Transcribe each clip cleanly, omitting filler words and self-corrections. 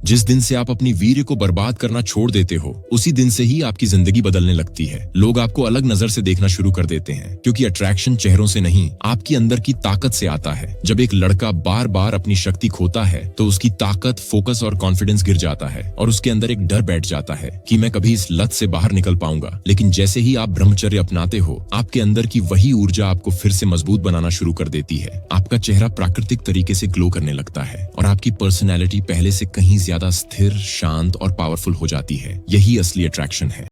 जिस दिन से आप अपनी वीर्य को बर्बाद करना छोड़ देते हो, उसी दिन से ही आपकी जिंदगी बदलने लगती है। लोग आपको अलग नजर से देखना शुरू कर देते हैं, क्योंकि अट्रैक्शन चेहरों से नहीं, आपकी अंदर की ताकत से आता है। जब एक लड़का बार बार अपनी शक्ति खोता है, तो उसकी ताकत, फोकस और कॉन्फिडेंस गिर जाता है और उसके अंदर एक डर बैठ जाता है कि मैं कभी इस लत से बाहर निकल पाऊंगा। लेकिन जैसे ही आप ब्रह्मचर्य अपनाते हो, आपके अंदर की वही ऊर्जा आपको फिर से मजबूत बनाना शुरू कर देती है। आपका चेहरा प्राकृतिक तरीके से ग्लो करने लगता है और आपकी पर्सनैलिटी पहले से कहीं ज्यादा स्थिर, शांत और पावरफुल हो जाती है। यही असली अट्रैक्शन है।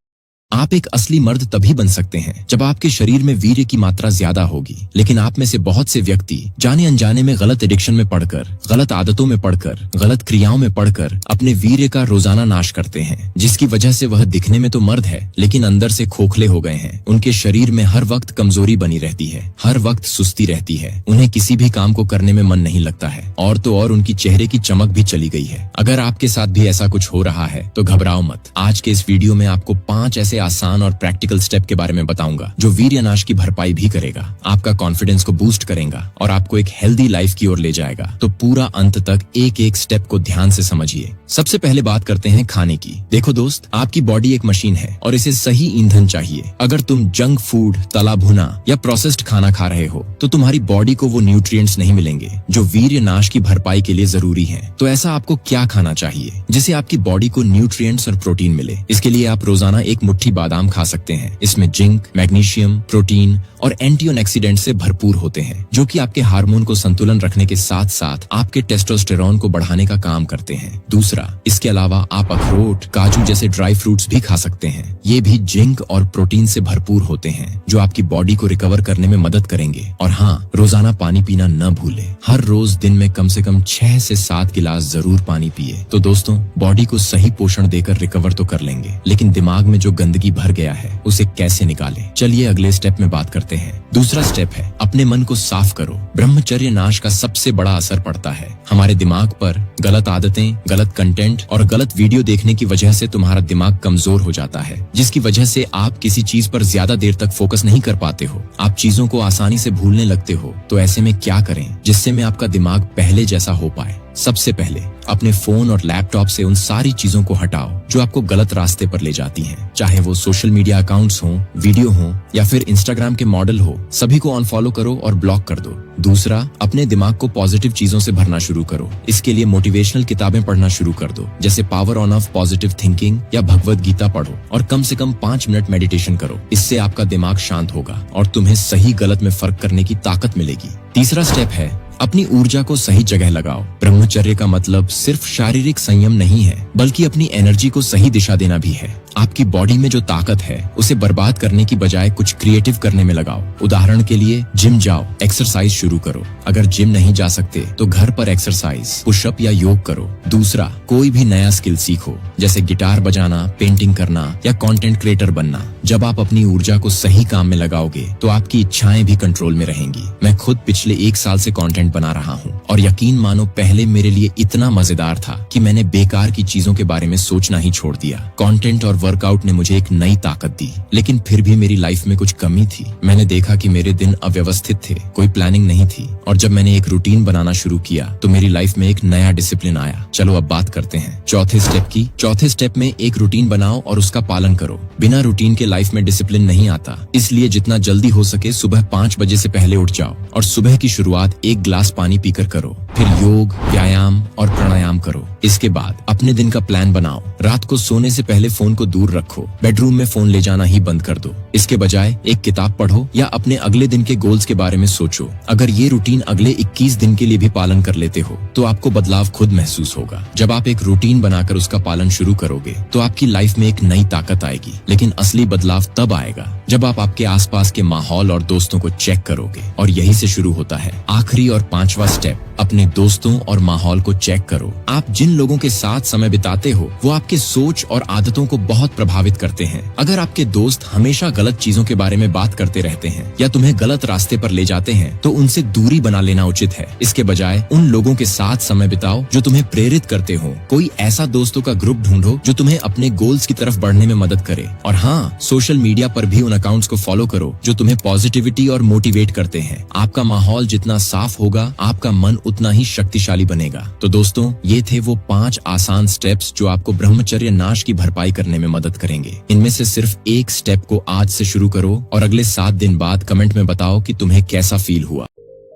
आप एक असली मर्द तभी बन सकते हैं जब आपके शरीर में वीर्य की मात्रा ज्यादा होगी। लेकिन आप में से बहुत से व्यक्ति जाने अनजाने में गलत एडिक्शन में पड़कर, गलत आदतों में पड़कर, गलत क्रियाओं में पड़कर अपने वीर्य का रोजाना नाश करते हैं, जिसकी वजह से वह दिखने में तो मर्द है, लेकिन अंदर से खोखले हो गए हैं। उनके शरीर में हर वक्त कमजोरी बनी रहती है, हर वक्त सुस्ती रहती है, उन्हें किसी भी काम को करने में मन नहीं लगता है, और तो और उनकी चेहरे की चमक भी चली गई है। अगर आपके साथ भी ऐसा कुछ हो रहा है तो घबराओ मत। आज के इस वीडियो में आपको 5 ऐसे आसान और प्रैक्टिकल स्टेप के बारे में बताऊंगा जो वीर्यनाश की भरपाई भी करेगा, आपका कॉन्फिडेंस को बूस्ट करेगा और आपको एक हेल्दी लाइफ की ओर ले जाएगा। तो पूरा अंत तक एक एक स्टेप को ध्यान से समझिए। सबसे पहले बात करते हैं खाने की। देखो दोस्त, आपकी बॉडी एक मशीन है और इसे सही ईंधन चाहिए। अगर तुम जंक फूड, तला भुना या प्रोसेस्ड खाना खा रहे हो तो तुम्हारी बॉडी को वो न्यूट्रिएंट्स नहीं मिलेंगे जो वीर्यनाश की भरपाई के लिए जरूरी है। तो ऐसा आपको क्या खाना चाहिए जिससे आपकी बॉडी को न्यूट्रिएंट्स और प्रोटीन मिले? इसके लिए आप रोजाना एक मुट्ठी बादाम खा सकते हैं। इसमें जिंक, मैग्नीशियम, प्रोटीन और एंटीऑक्सीडेंट से भरपूर होते हैं, जो कि आपके हार्मोन को संतुलन रखने के साथ साथ आपके टेस्टोस्टेरोन को बढ़ाने का काम करते हैं। दूसरा, इसके अलावा आप अखरोट, काजू जैसे ड्राई फ्रूट्स भी खा सकते हैं। ये भी जिंक और प्रोटीन से भरपूर होते हैं, जो आपकी बॉडी को रिकवर करने में मदद करेंगे। और हाँ, रोजाना पानी पीना न भूलें। हर रोज दिन में कम से कम 6 से 7 गिलास जरूर पानी पिए। तो दोस्तों, बॉडी को सही पोषण देकर रिकवर तो कर लेंगे, लेकिन दिमाग में जो गंदगी भर गया है उसे कैसे निकालें? चलिए अगले स्टेप में बात करते हैं। दूसरा स्टेप है अपने मन को साफ करो। ब्रह्मचर्य नाश का सबसे बड़ा असर पड़ता है हमारे दिमाग पर। गलत आदतें, गलत कंटेंट और गलत वीडियो देखने की वजह से तुम्हारा दिमाग कमजोर हो जाता है, जिसकी वजह से आप किसी चीज पर ज्यादा देर तक फोकस नहीं कर पाते हो। आप चीजों को आसानी से भूलने लगते हो। तो ऐसे में क्या करें जिससे में आपका दिमाग पहले जैसा हो पाए? सबसे पहले अपने फोन और लैपटॉप से उन सारी चीजों को हटाओ जो आपको गलत रास्ते पर ले जाती हैं। चाहे वो सोशल मीडिया अकाउंट्स हों, वीडियो हों या फिर इंस्टाग्राम के मॉडल हो, सभी को अनफॉलो करो और ब्लॉक कर दो। दूसरा, अपने दिमाग को पॉजिटिव चीजों से भरना शुरू करो। इसके लिए मोटिवेशनल किताबें पढ़ना शुरू कर दो, जैसे power on off positive thinking या भगवत गीता पढ़ो और कम से कम 5 मिनट मेडिटेशन करो। इससे आपका दिमाग शांत होगा और तुम्हें सही गलत में फर्क करने की ताकत मिलेगी। तीसरा स्टेप है अपनी ऊर्जा को सही जगह लगाओ। ब्रह्मचर्य का मतलब सिर्फ शारीरिक संयम नहीं है, बल्कि अपनी एनर्जी को सही दिशा देना भी है। आपकी बॉडी में जो ताकत है उसे बर्बाद करने की बजाय कुछ क्रिएटिव करने में लगाओ। उदाहरण के लिए जिम जाओ, एक्सरसाइज शुरू करो। अगर जिम नहीं जा सकते तो घर पर एक्सरसाइज, पुशअप या योग करो। दूसरा, कोई भी नया स्किल सीखो, जैसे गिटार बजाना, पेंटिंग करना या कंटेंट क्रिएटर बनना। जब आप अपनी ऊर्जा को सही काम में लगाओगे तो आपकी इच्छाएं भी कंट्रोल में रहेंगी। मैं खुद पिछले 1 साल से कंटेंट बना रहा हूँ और यकीन मानो पहले मेरे लिए इतना मजेदार था कि मैंने बेकार की चीजों के बारे में सोचना ही छोड़ दिया। कंटेंट और वर्कआउट ने मुझे एक नई ताकत दी, लेकिन फिर भी मेरी लाइफ में कुछ कमी थी। मैंने देखा कि मेरे दिन अव्यवस्थित थे, कोई प्लानिंग नहीं थी, और जब मैंने एक रूटीन बनाना शुरू किया तो मेरी लाइफ में एक नया डिसिप्लिन आया। चलो अब बात करते हैं चौथे स्टेप की। चौथे स्टेप में एक रूटीन बनाओ और उसका पालन करो। बिना रूटीन के लाइफ में डिसिप्लिन नहीं आता, इसलिए जितना जल्दी हो सके सुबह 5 बजे से पहले उठ जाओ और सुबह की शुरुआत 1 गिलास पानी पीकर करो। फिर योग, व्यायाम और प्राणायाम करो। इसके बाद अपने दिन का प्लान बनाओ। रात को सोने से पहले फोन को दूर रखो। बेडरूम में फोन ले जाना ही बंद कर दो। इसके बजाय एक किताब पढ़ो या अपने अगले दिन के गोल्स के बारे में सोचो। अगर ये रूटीन अगले 21 दिन के लिए भी पालन कर लेते हो तो आपको बदलाव खुद महसूस होगा। जब आप एक रूटीन बनाकर उसका पालन शुरू करोगे तो आपकी लाइफ में एक नई ताकत आएगी। लेकिन असली बदलाव तब आएगा जब आप आपके आसपास के माहौल और दोस्तों को चेक करोगे। और यही से शुरू होता है आखिरी और 5वां स्टेप, अपने दोस्तों और माहौल को चेक करो। आप जिन लोगों के साथ समय बिताते हो वो आपके सोच और आदतों को बहुत प्रभावित करते हैं। अगर आपके दोस्त हमेशा गलत चीजों के बारे में बात करते रहते हैं या तुम्हें गलत रास्ते पर ले जाते हैं तो उनसे दूरी बना लेना उचित है। इसके बजाय उन लोगों के साथ समय बिताओ जो तुम्हें प्रेरित करते हो। कोई ऐसा दोस्तों का ग्रुप ढूंढो जो तुम्हें अपने गोल्स की तरफ बढ़ने में मदद करे। और हाँ, सोशल मीडिया पर भी उन अकाउंट्स को फॉलो करो जो तुम्हें पॉजिटिविटी और मोटिवेट करते हैं। आपका माहौल जितना साफ होगा, आपका मन उतना ही शक्तिशाली बनेगा। तो दोस्तों, ये थे वो 5 आसान स्टेप्स जो आपको ब्रह्मचर्य नाश की भरपाई करने में मदद करेंगे। इनमें से सिर्फ एक स्टेप को आज से शुरू करो और अगले 7 दिन बाद कमेंट में बताओ कि तुम्हें कैसा फील हुआ।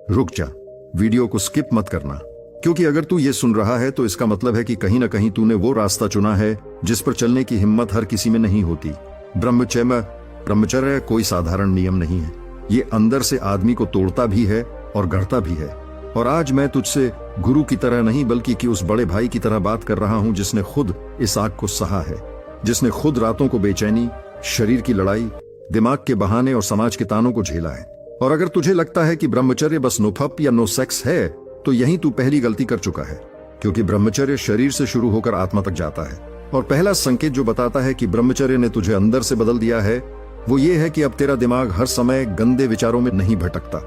रुक जा, वीडियो को स्किप मत करना, क्योंकि अगर तू ये सुन रहा है तो इसका मतलब है कि कहीं ना कहीं तूने वो रास्ता चुना है जिस पर चलने की हिम्मत हर किसी में नहीं होती। ब्रह्मचर्य कोई साधारण नियम नहीं है। ये अंदर से आदमी को तोड़ता भी है और गढ़ता भी है। और आज मैं तुझसे गुरु की तरह नहीं बल्कि कि उस बड़े भाई की तरह बात कर रहा हूं जिसने खुद इस आग को सहा है, जिसने खुद रातों को बेचैनी, शरीर की लड़ाई, दिमाग के बहाने और समाज के तानों को झेला है। और अगर तुझे लगता है कि ब्रह्मचर्य बस नो फप या नो सेक्स है तो यहीं तू पहली गलती कर चुका है, क्योंकि ब्रह्मचर्य शरीर से शुरू होकर आत्मा तक जाता है। और पहला संकेत जो बताता है कि ब्रह्मचर्य ने तुझे अंदर से बदल दिया है वो ये है कि अब तेरा दिमाग हर समय गंदे विचारों में नहीं भटकता।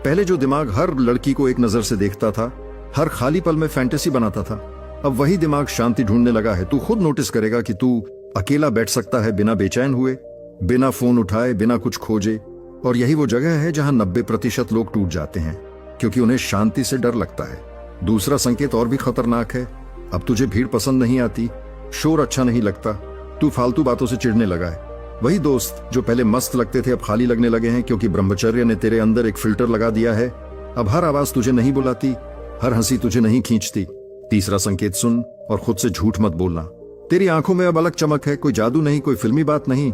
पहले जो दिमाग हर लड़की को एक नजर से देखता था, हर खाली पल में फैंटेसी बनाता था, अब वही दिमाग शांति ढूंढने लगा है। तू खुद नोटिस करेगा कि तू अकेला बैठ सकता है बिना बेचैन हुए, बिना फोन उठाए, बिना कुछ खोजे। और यही वो जगह है जहां 90% लोग टूट जाते हैं, क्योंकि उन्हें शांति से डर लगता है। दूसरा संकेत और भी खतरनाक है। अब तुझे भीड़ पसंद नहीं आती, शोर अच्छा नहीं लगता, तू फालतू बातों से चिढ़ने लगा है। वही दोस्त जो पहले मस्त लगते थे अब खाली लगने लगे हैं, क्योंकि ब्रह्मचर्य ने तेरे अंदर एक फिल्टर लगा दिया है। अब हर आवाज तुझे नहीं बुलाती, हर हंसी तुझे नहीं खींचती। तीसरा संकेत सुन और खुद से झूठ मत बोलना। तेरी आंखों में अब अलग चमक है, कोई जादू नहीं, कोई फिल्मी बात नहीं,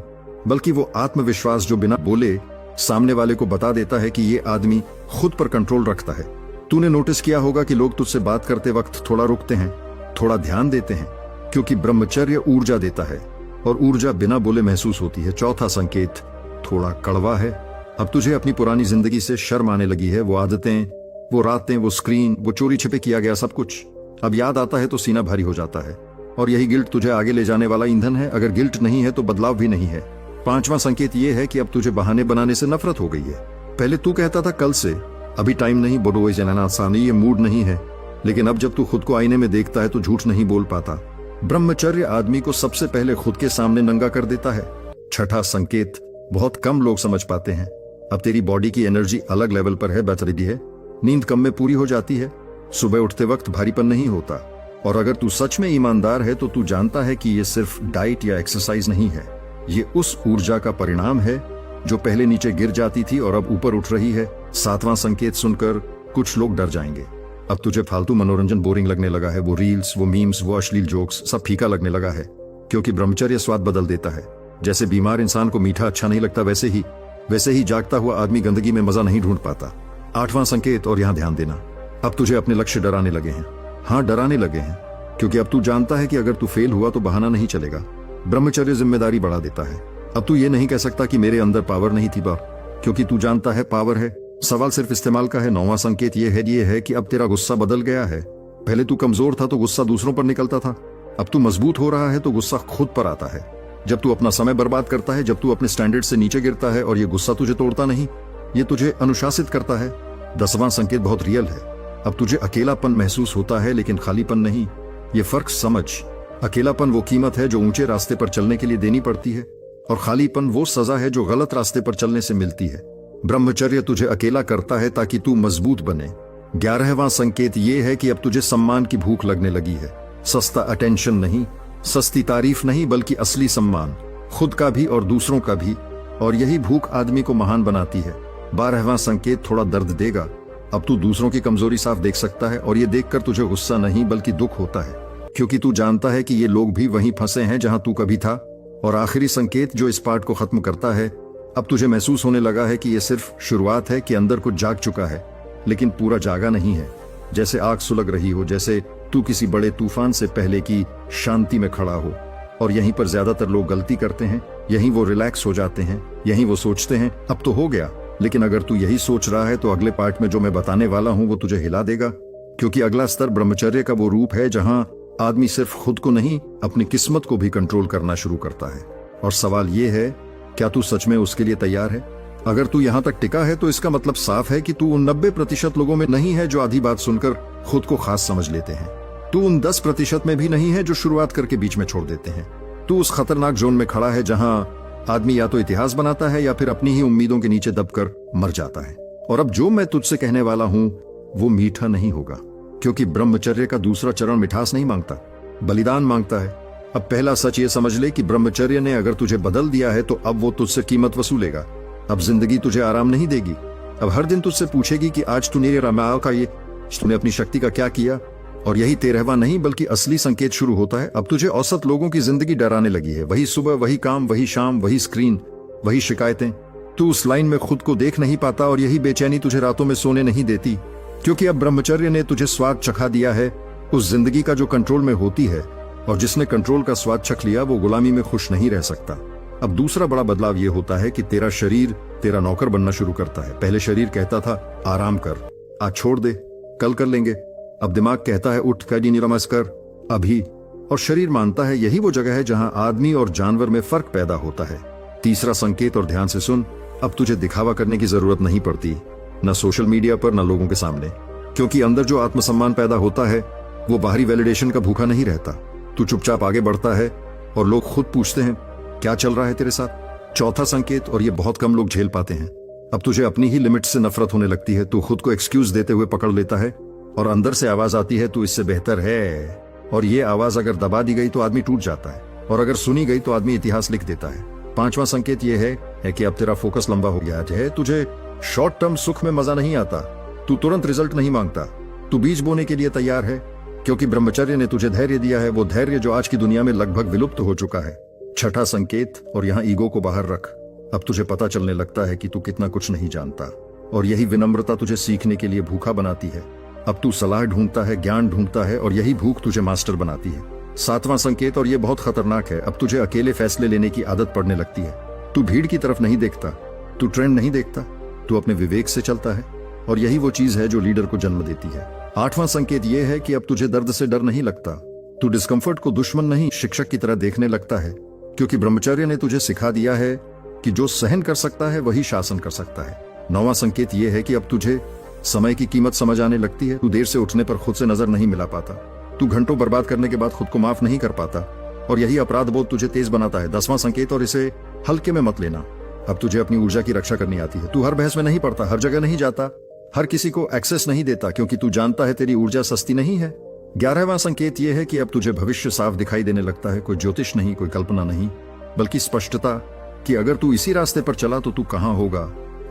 बल्कि वो आत्मविश्वास जो बिना बोले सामने वाले को बता देता है कि ये आदमी खुद पर कंट्रोल रखता है। तूने नोटिस किया होगा कि लोग तुझसे बात करते वक्त थोड़ा रुकते हैं, थोड़ा ध्यान देते हैं, क्योंकि ब्रह्मचर्य ऊर्जा देता है और ऊर्जा बिना बोले महसूस होती है। चौथा संकेत थोड़ा कड़वा है। अब तुझे अपनी पुरानी जिंदगी से शर्म आने लगी है। वो आदतें, वो रातें, वो स्क्रीन, वो चोरी छिपे किया गया सब कुछ अब याद आता है तो सीना भारी हो जाता है। और यही गिल्ट तुझे आगे ले जाने वाला ईंधन है। अगर गिल्ट नहीं है तो बदलाव भी नहीं है। पांचवा संकेत ये है कि अब तुझे बहाने बनाने से नफरत हो गई है। पहले तू कहता था कल से, अभी टाइम नहीं, बोलो जनाना आसानी, ये मूड नहीं है। लेकिन अब जब तू खुद को आईने में देखता है तो झूठ नहीं बोल पाता। ब्रह्मचर्य आदमी को सबसे पहले खुद के सामने नंगा कर देता है। छठा संकेत बहुत कम लोग समझ पाते हैं। अब तेरी बॉडी की एनर्जी अलग लेवल पर है, बच रही है, नींद कम में पूरी हो जाती है, सुबह उठते वक्त भारीपन नहीं होता। और अगर तू सच में ईमानदार है तो तू जानता है कि ये सिर्फ डाइट या एक्सरसाइज नहीं है, ये उस ऊर्जा का परिणाम है जो पहले नीचे गिर जाती थी और अब ऊपर उठ रही है। सातवां संकेत सुनकर कुछ लोग डर जाएंगे। अब तुझे फालतू मनोरंजन बोरिंग लगने लगा है। वो रील्स, वो मीम्स, वो अश्लील जोक्स सब फीका लगने लगा है, क्योंकि ब्रह्मचर्य स्वाद बदल देता है। जैसे बीमार इंसान को मीठा अच्छा नहीं लगता, वैसे ही जागता हुआ आदमी गंदगी में मजा नहीं ढूंढ पाता। आठवां संकेत, और यहां ध्यान देना, अब तुझे अपने लक्ष्य डराने लगे हैं। हाँ, डराने लगे हैं, क्योंकि अब तू जानता है कि अगर तू फेल हुआ तो बहाना नहीं चलेगा। ब्रह्मचर्य जिम्मेदारी बढ़ा देता है। अब तू ये नहीं कह सकता कि मेरे अंदर पावर नहीं थी, क्योंकि तू जानता है पावर है, सवाल सिर्फ इस्तेमाल का है। नौवां संकेत ये है कि अब तेरा गुस्सा बदल गया है। पहले तू कमजोर था तो गुस्सा दूसरों पर निकलता था, अब तू मजबूत हो रहा है तो गुस्सा खुद पर आता है। जब तू अपना समय बर्बाद करता है, जब तू अपने स्टैंडर्ड से नीचे गिरता है, और ये गुस्सा तुझे तोड़ता नहीं, ये तुझे अनुशासित करता है। 10वां संकेत बहुत रियल है। अब तुझे अकेलापन महसूस होता है, लेकिन खालीपन नहीं। ये फर्क समझ, अकेलापन वो कीमत है जो ऊंचे रास्ते पर चलने के लिए देनी पड़ती है, और खालीपन वो सजा है जो गलत रास्ते पर चलने से मिलती है। ब्रह्मचर्य तुझे अकेला करता है ताकि तू मजबूत बने। 11वां संकेत ये है कि अब तुझे सम्मान की भूख लगने लगी है। सस्ता अटेंशन नहीं, सस्ती तारीफ नहीं, बल्कि असली सम्मान, खुद का भी और दूसरों का भी। और यही भूख आदमी को महान बनाती है। 12वां संकेत थोड़ा दर्द देगा। अब तू दूसरों की कमजोरी साफ देख सकता है, और ये देखकर तुझे गुस्सा नहीं बल्कि दुख होता है, क्योंकि तू जानता है कि ये लोग भी वहीं फंसे हैं जहां तू कभी था। और आखिरी संकेत जो इस पार्ट को खत्म करता है, अब तुझे महसूस होने लगा है कि ये सिर्फ शुरुआत है, कि अंदर कुछ जाग चुका है, लेकिन पूरा जागा नहीं है। जैसे आग सुलग रही हो, जैसे तू किसी बड़े तूफान से पहले की शांति में खड़ा हो। और यहीं पर ज्यादातर लोग गलती करते हैं, यहीं वो रिलैक्स हो जाते हैं, यहीं वो सोचते हैं अब तो हो गया। लेकिन अगर तू यही सोच रहा है तो अगले पार्ट में जो मैं बताने वाला हूं वो तुझे हिला देगा, क्योंकि अगला स्तर ब्रह्मचर्य का वो रूप है जहां आदमी सिर्फ खुद को नहीं, अपनी किस्मत को भी कंट्रोल करना शुरू करता है। और सवाल ये है क्या तू सच में उसके लिए तैयार है? अगर तू यहाँ तक टिका है तो इसका मतलब साफ है कि तू उन 90% लोगों में नहीं है जो आधी बात सुनकर खुद को खास समझ लेते हैं। तू उन 10% में भी नहीं है जो शुरुआत करके बीच में छोड़ देते हैं। तू उस खतरनाक जोन में खड़ा है जहां आदमी या तो इतिहास बनाता है या फिर अपनी ही उम्मीदों के नीचे दबकर मर जाता है। और अब जो मैं तुझसे कहने वाला हूं वो मीठा नहीं होगा, क्योंकि ब्रह्मचर्य का दूसरा चरण मिठास नहीं मांगता, बलिदान मांगता है। अब पहला सच ये समझ ले कि ब्रह्मचर्य ने अगर तुझे बदल दिया है तो अब वो तुझसे कीमत वसूलेगा। अब जिंदगी तुझे आराम नहीं देगी। अब हर दिन तुझसे पूछेगी कि आज तूने रामायण का ये तूने अपनी शक्ति का क्या किया। और यही 13वां नहीं बल्कि असली संकेत शुरू होता है। अब तुझे औसत लोगों की जिंदगी डराने लगी है। वही सुबह, वही काम, वही शाम, वही स्क्रीन, वही शिकायतें। तू उस लाइन में खुद को देख नहीं पाता और यही बेचैनी तुझे रातों में सोने नहीं देती, क्योंकि अब ब्रह्मचर्य ने तुझे स्वाद चखा दिया है उस जिंदगी का जो कंट्रोल में होती है। और जिसने कंट्रोल का स्वाद चख लिया वो गुलामी में खुश नहीं रह सकता। अब दूसरा बड़ा बदलाव ये होता है कि तेरा शरीर तेरा नौकर बनना शुरू करता है। पहले शरीर कहता था आराम कर, आज छोड़ दे, कल कर लेंगे। अब दिमाग कहता है उठ, कैडी निरमस कर, अभी। और शरीर मानता है यही वो जगह है जहां आदमी और जानवर में फर्क पैदा होता है। तीसरा संकेत, और ध्यान से सुन, अब तुझे दिखावा करने की जरूरत नहीं पड़ती, न सोशल मीडिया पर न लोगों के सामने, क्योंकि अंदर जो आत्मसम्मान पैदा होता है वो बाहरी वैलिडेशन का भूखा नहीं रहता। तू चुपचाप आगे बढ़ता है और लोग खुद पूछते हैं क्या चल रहा है तेरे साथ। चौथा संकेत, और ये बहुत कम लोग झेल पाते हैं, अब तुझे अपनी ही लिमिट से नफरत होने लगती है। तू खुद को एक्सक्यूज देते हुए पकड़ लेता है और अंदर से आवाज आती है तू इससे बेहतर है। और ये आवाज अगर दबा दी गई तो आदमी टूट जाता है, और अगर सुनी गई तो आदमी इतिहास लिख देता है। पांचवा संकेत ये है कि अब तेरा फोकस लंबा हो गया है। तुझे शॉर्ट टर्म सुख में मजा नहीं आता, तू तुरंत रिजल्ट नहीं मांगता, तू बीज बोने के लिए तैयार है, क्योंकि ब्रह्मचर्य ने तुझे धैर्य दिया है, वो धैर्य जो आज की दुनिया में लगभग विलुप्त हो चुका है। छठा संकेत, और यहाँ ईगो को बाहर रख। अब तुझे पता चलने लगता है कि तू कितना कुछ नहीं जानता, और यही विनम्रता तुझे सीखने के लिए भूखा बनाती है। अब तू सलाह ढूंढता है, ज्ञान ढूंढता है, और यही भूख तुझे मास्टर बनाती है। सातवां संकेत, और ये बहुत खतरनाक है, अब तुझे अकेले फैसले लेने की आदत पड़ने लगती है। तू भीड़ की तरफ नहीं देखता, तू ट्रेंड नहीं देखता, तू अपने विवेक से चलता है, और यही वो चीज है जो लीडर को जन्म देती है। आठवां संकेत ये है कि अब तुझे दर्द से डर नहीं लगता, तू डिस्कम्फर्ट को दुश्मन नहीं शिक्षक की तरह देखने लगता है, क्योंकि ब्रह्मचर्य ने तुझे सिखा दिया है कि जो सहन कर सकता है वही शासन कर सकता है। नौवां संकेत ये है कि अब तुझे समय की कीमत समझ आने लगती है। तू देर से उठने पर खुद से नजर नहीं मिला पाता, तू घंटों बर्बाद करने के बाद खुद को माफ नहीं कर पाता, और यही अपराध बोध तुझे तेज बनाता है। 10वां संकेत, और इसे हल्के में मत लेना, अब तुझे अपनी ऊर्जा की रक्षा करनी आती है। तू हर बहस में नहीं पड़ता, हर जगह नहीं जाता, हर किसी को एक्सेस नहीं देता, क्योंकि तू जानता है तेरी ऊर्जा सस्ती नहीं है। 11वां संकेत यह है कि अब तुझे भविष्य साफ दिखाई देने लगता है, कोई ज्योतिष नहीं, कोई कल्पना नहीं, बल्कि स्पष्टता कि अगर तू इसी रास्ते पर चला तो तू कहां होगा,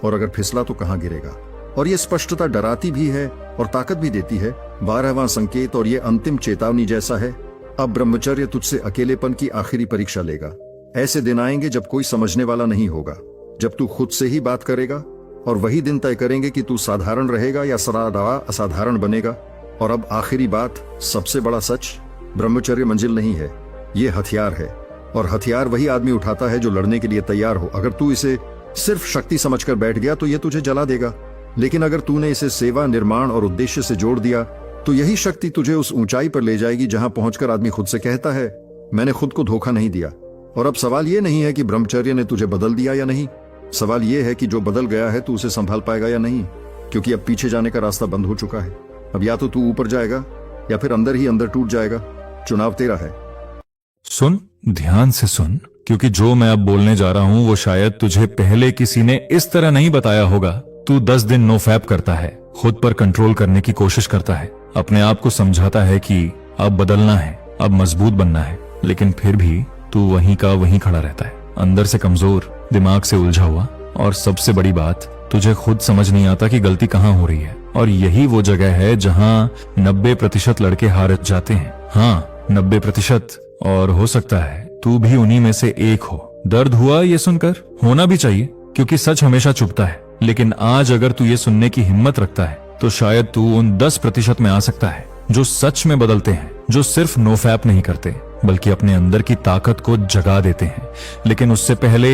और अगर फिसला तो कहां गिरेगा। और यह स्पष्टता डराती भी है और ताकत भी देती है। 12वां संकेत, और यह अंतिम चेतावनी जैसा है, अब ब्रह्मचर्य तुझसे अकेलेपन की आखिरी परीक्षा लेगा। ऐसे दिन आएंगे जब कोई समझने वाला नहीं होगा, जब तू खुद से ही बात करेगा, और वही दिन तय करेंगे कि तू साधारण रहेगा या सदा असाधारण बनेगा। और अब आखिरी बात, सबसे बड़ा सच, ब्रह्मचर्य मंजिल नहीं है, ये हथियार है, और हथियार वही आदमी उठाता है जो लड़ने के लिए तैयार हो। अगर तू इसे सिर्फ शक्ति समझकर बैठ गया तो यह तुझे जला देगा, लेकिन अगर तूने इसे सेवा, निर्माण और उद्देश्य से जोड़ दिया तो यही शक्ति तुझे उस ऊंचाई पर ले जाएगी जहां पहुंचकर आदमी खुद से कहता है मैंने खुद को धोखा नहीं दिया। और अब सवाल यह नहीं है कि ब्रह्मचर्य ने तुझे बदल दिया या नहीं, सवाल यह है कि जो बदल गया है तू उसे संभाल पाएगा या नहीं, क्योंकि अब पीछे जाने का रास्ता बंद हो चुका है। अब या तो तू ऊपर जाएगा या फिर अंदर ही अंदर टूट जाएगा। चुनाव तेरा है। सुन, ध्यान से सुन, क्योंकि जो मैं अब बोलने जा रहा हूं वो शायद तुझे पहले किसी ने इस तरह नहीं बताया होगा। तू 10 दिन नो फैप करता है, खुद पर कंट्रोल करने की कोशिश करता है, अपने आप को समझाता है कि अब बदलना है, अब मजबूत बनना है, लेकिन फिर भी तू वहीं का वहीं खड़ा रहता है, अंदर से कमजोर, दिमाग से उलझा हुआ। और सबसे बड़ी बात, तुझे खुद समझ नहीं आता कि गलती कहाँ हो रही है। और यही वो जगह है जहां 90% लड़के हार जाते हैं। हाँ, 90%, और हो सकता है तू भी उन्हीं में से एक हो। दर्द हुआ ये सुनकर? होना भी चाहिए, क्योंकि सच हमेशा चुभता है। लेकिन आज अगर तू ये सुनने की हिम्मत रखता है तो शायद तू उन 10% में आ सकता है जो सच में बदलते हैं, जो सिर्फ नो फैप नहीं करते बल्कि अपने अंदर की ताकत को जगा देते हैं। लेकिन उससे पहले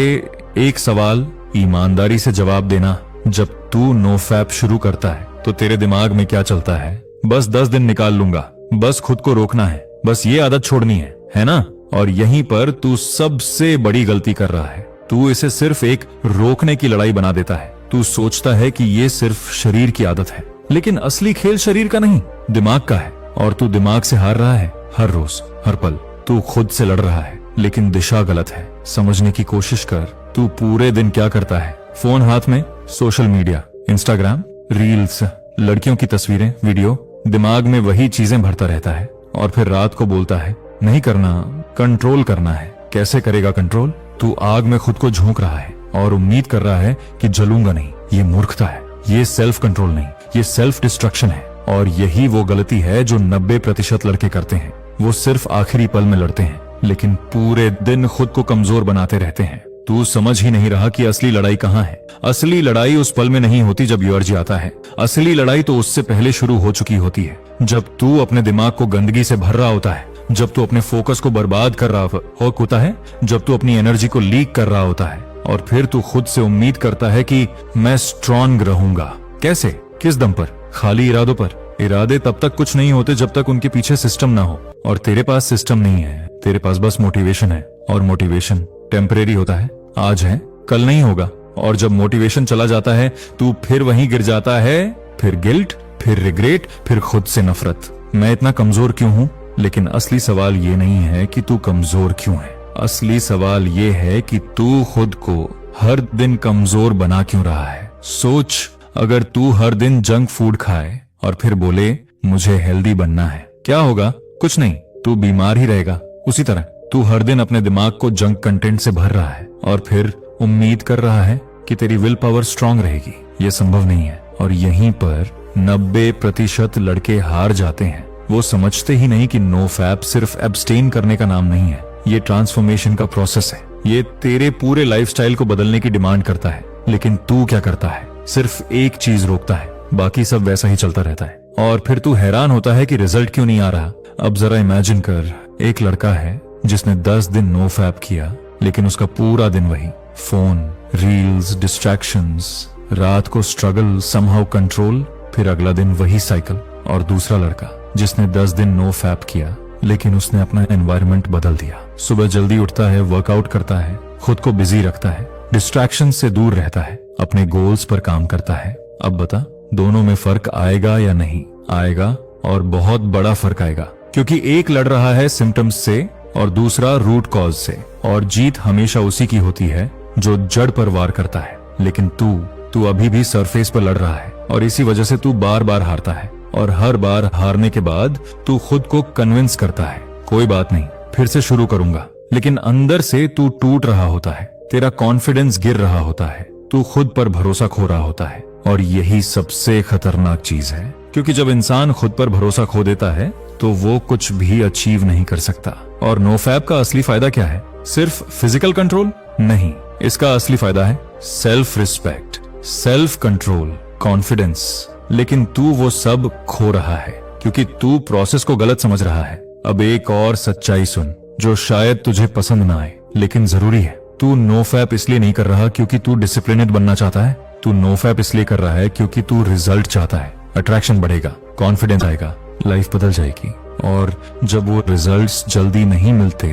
एक सवाल ईमानदारी से जवाब देना, जब तू नो फैप शुरू करता है तो तेरे दिमाग में क्या चलता है? बस 10 दिन निकाल लूंगा, बस खुद को रोकना है, बस ये आदत छोड़नी है ना? और यहीं पर तू सबसे बड़ी गलती कर रहा है। तू इसे सिर्फ एक रोकने की लड़ाई बना देता है। तू सोचता है कि ये सिर्फ शरीर की आदत है, लेकिन असली खेल शरीर का नहीं, दिमाग का है। और तू दिमाग से हार रहा है हर रोज, हर पल। तू खुद से लड़ रहा है, लेकिन दिशा गलत है। समझने की कोशिश कर, तू पूरे दिन क्या करता है? फोन हाथ में, सोशल मीडिया, इंस्टाग्राम, रील्स, लड़कियों की तस्वीरें, वीडियो, दिमाग में वही चीजें भरता रहता है। और फिर रात को बोलता है नहीं करना, कंट्रोल करना है। कैसे करेगा कंट्रोल? तू आग में खुद को झोंक रहा है और उम्मीद कर रहा है कि जलूंगा नहीं। ये मूर्खता है, ये सेल्फ कंट्रोल नहीं, ये सेल्फ डिस्ट्रक्शन है। और यही वो गलती है जो 90% लड़के करते हैं। वो सिर्फ आखिरी पल में लड़ते हैं, लेकिन पूरे दिन खुद को कमजोर बनाते रहते हैं। तू समझ ही नहीं रहा कि असली लड़ाई कहाँ है। असली लड़ाई उस पल में नहीं होती जब यूर्जी आता है। असली लड़ाई तो उससे पहले शुरू हो चुकी होती है, जब तू अपने दिमाग को गंदगी से भर रहा होता है, जब तू अपने फोकस को बर्बाद कर रहा होता है, जब तू अपनी एनर्जी को लीक कर रहा होता है। और फिर तू खुद से उम्मीद करता है कि मैं स्ट्रॉन्ग रहूंगा। कैसे? किस दम पर? खाली इरादों पर। इरादे तब तक कुछ नहीं होते जब तक उनके पीछे सिस्टम ना हो। और तेरे पास सिस्टम नहीं है, तेरे पास बस मोटिवेशन है। और मोटिवेशन टेम्परेरी होता है, आज है कल नहीं होगा। और जब मोटिवेशन चला जाता है तू फिर वहीं गिर जाता है। फिर गिल्ट, फिर रिग्रेट, फिर खुद से नफरत। मैं इतना कमजोर क्यों हूँ? लेकिन असली सवाल ये नहीं है कि तू कमजोर क्यों है। असली सवाल ये है कि तू खुद को हर दिन कमजोर बना क्यों रहा है। सोच, अगर तू हर दिन जंक फूड खाए और फिर बोले मुझे हेल्दी बनना है, क्या होगा? कुछ नहीं, तू बीमार ही रहेगा। उसी तरह तू हर दिन अपने दिमाग को जंक कंटेंट से भर रहा है और फिर उम्मीद कर रहा है कि तेरी विल पावर स्ट्रांग रहेगी। यह संभव नहीं है। और यहीं पर 90% लड़के हार जाते हैं। वो समझते ही नहीं कि नो फैप सिर्फ एब्सटेन करने का नाम नहीं है, ये ट्रांसफॉर्मेशन का प्रोसेस है। ये तेरे पूरे लाइफस्टाइल को बदलने की डिमांड करता है। लेकिन तू क्या करता है? सिर्फ एक चीज रोकता है, बाकी सब वैसा ही चलता रहता है। और फिर तू हैरान होता है कि रिजल्ट क्यों नहीं आ रहा। अब जरा इमेजिन कर, एक लड़का है जिसने 10 दिन नो फैप किया, लेकिन उसका पूरा दिन वही फोन, रील्स, डिस्ट्रैक्शंस, रात को स्ट्रगल, समहाउ कंट्रोल, फिर अगला दिन वही साइकिल। और दूसरा लड़का जिसने 10 दिन नो फैप किया, लेकिन उसने अपना एनवायरनमेंट बदल दिया। सुबह जल्दी उठता है, वर्कआउट करता है, खुद को बिजी रखता है, डिस्ट्रैक्शन से दूर रहता है, अपने गोल्स पर काम करता है। अब बता, दोनों में फर्क आएगा या नहीं? आएगा, और बहुत बड़ा फर्क आएगा। क्योंकि एक लड़ रहा है सिम्टम्स से और दूसरा रूट कॉज से। और जीत हमेशा उसी की होती है जो जड़ पर वार करता है। लेकिन तू अभी भी सरफेस पर लड़ रहा है, और इसी वजह से तू बार बार हारता है। और हर बार हारने के बाद तू खुद को कन्विंस करता है, कोई बात नहीं, फिर से शुरू करूंगा। लेकिन अंदर से तू टूट रहा होता है, तेरा कॉन्फिडेंस गिर रहा होता है, तू खुद पर भरोसा खो रहा होता है। और यही सबसे खतरनाक चीज है, क्योंकि जब इंसान खुद पर भरोसा खो देता है तो वो कुछ भी अचीव नहीं कर सकता। और नो फैप का असली फायदा क्या है? सिर्फ फिजिकल कंट्रोल नहीं, इसका असली फायदा है self respect, self control, confidence. लेकिन तू वो सब खो रहा है क्योंकि तू प्रोसेस को गलत समझ रहा है। अब एक और सच्चाई सुन, जो शायद तुझे पसंद ना आए, लेकिन जरूरी है। तू नो फैप इसलिए नहीं कर रहा क्योंकि तू डिसिप्लिनेड बनना चाहता है। तू नो फैप इसलिए कर रहा है क्योंकि तू रिजल्ट चाहता है। अट्रैक्शन बढ़ेगा, कॉन्फिडेंस आएगा, लाइफ बदल जाएगी। और जब वो रिजल्ट्स जल्दी नहीं मिलते,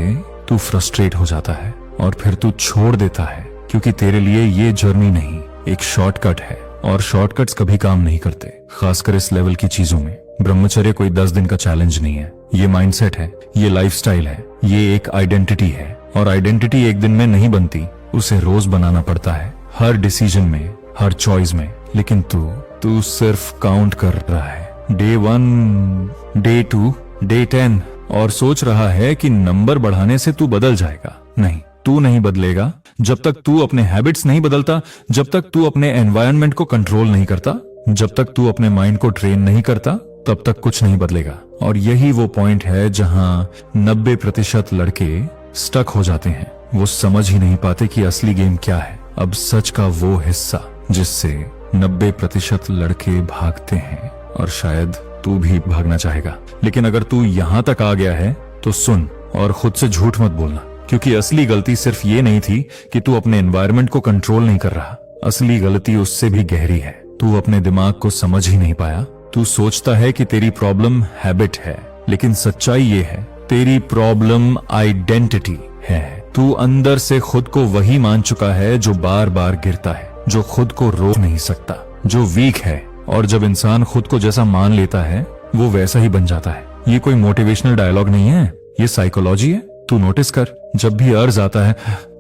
तू फ्रस्ट्रेट हो जाता है और फिर तू छोड़ देता है, क्योंकि तेरे लिए ये जर्नी नहीं, एक शॉर्टकट है। और शॉर्टकट्स कभी काम नहीं करते, खासकर इस लेवल की चीजों में। ब्रह्मचर्य कोई 10 दिन का चैलेंज नहीं है, ये माइंडसेट है, ये लाइफस्टाइल है, ये एक आइडेंटिटी है। और आइडेंटिटी एक दिन में नहीं बनती, उसे रोज बनाना पड़ता है, हर डिसीजन में, हर चॉइस में। लेकिन तू सिर्फ काउंट कर रहा है, डे 1, डे 2, डे 10, और सोच रहा है कि नंबर बढ़ाने से तू बदल जाएगा। नहीं, तू नहीं बदलेगा जब तक तू अपने हैबिट्स नहीं बदलता, जब तक तू अपने एनवायरनमेंट को कंट्रोल नहीं करता, जब तक तू अपने माइंड को ट्रेन नहीं करता, तब तक कुछ नहीं बदलेगा। और यही वो पॉइंट है जहां 90% लड़के स्टक हो जाते हैं। वो समझ ही नहीं पाते कि असली गेम क्या है। अब सच का वो हिस्सा जिससे 90% लड़के भागते हैं, और शायद तू भी भागना चाहेगा। लेकिन अगर तू यहां तक आ गया है तो सुन, और खुद से झूठ मत बोलना, क्योंकि असली गलती सिर्फ ये नहीं थी कि तू अपने एनवायरनमेंट को कंट्रोल नहीं कर रहा। असली गलती उससे भी गहरी है। तू अपने दिमाग को समझ ही नहीं पाया। तू सोचता है कि तेरी प्रॉब्लम हैबिट है, लेकिन सच्चाई ये है, तेरी प्रॉब्लम आइडेंटिटी है। तू अंदर से खुद को वही मान चुका है जो बार बार गिरता है, जो खुद को रोक नहीं सकता, जो वीक है। और जब इंसान खुद को जैसा मान लेता है वो वैसा ही बन जाता है। ये कोई मोटिवेशनल डायलॉग नहीं है, ये साइकोलॉजी है। तू नोटिस कर, जब भी अर्ज आता है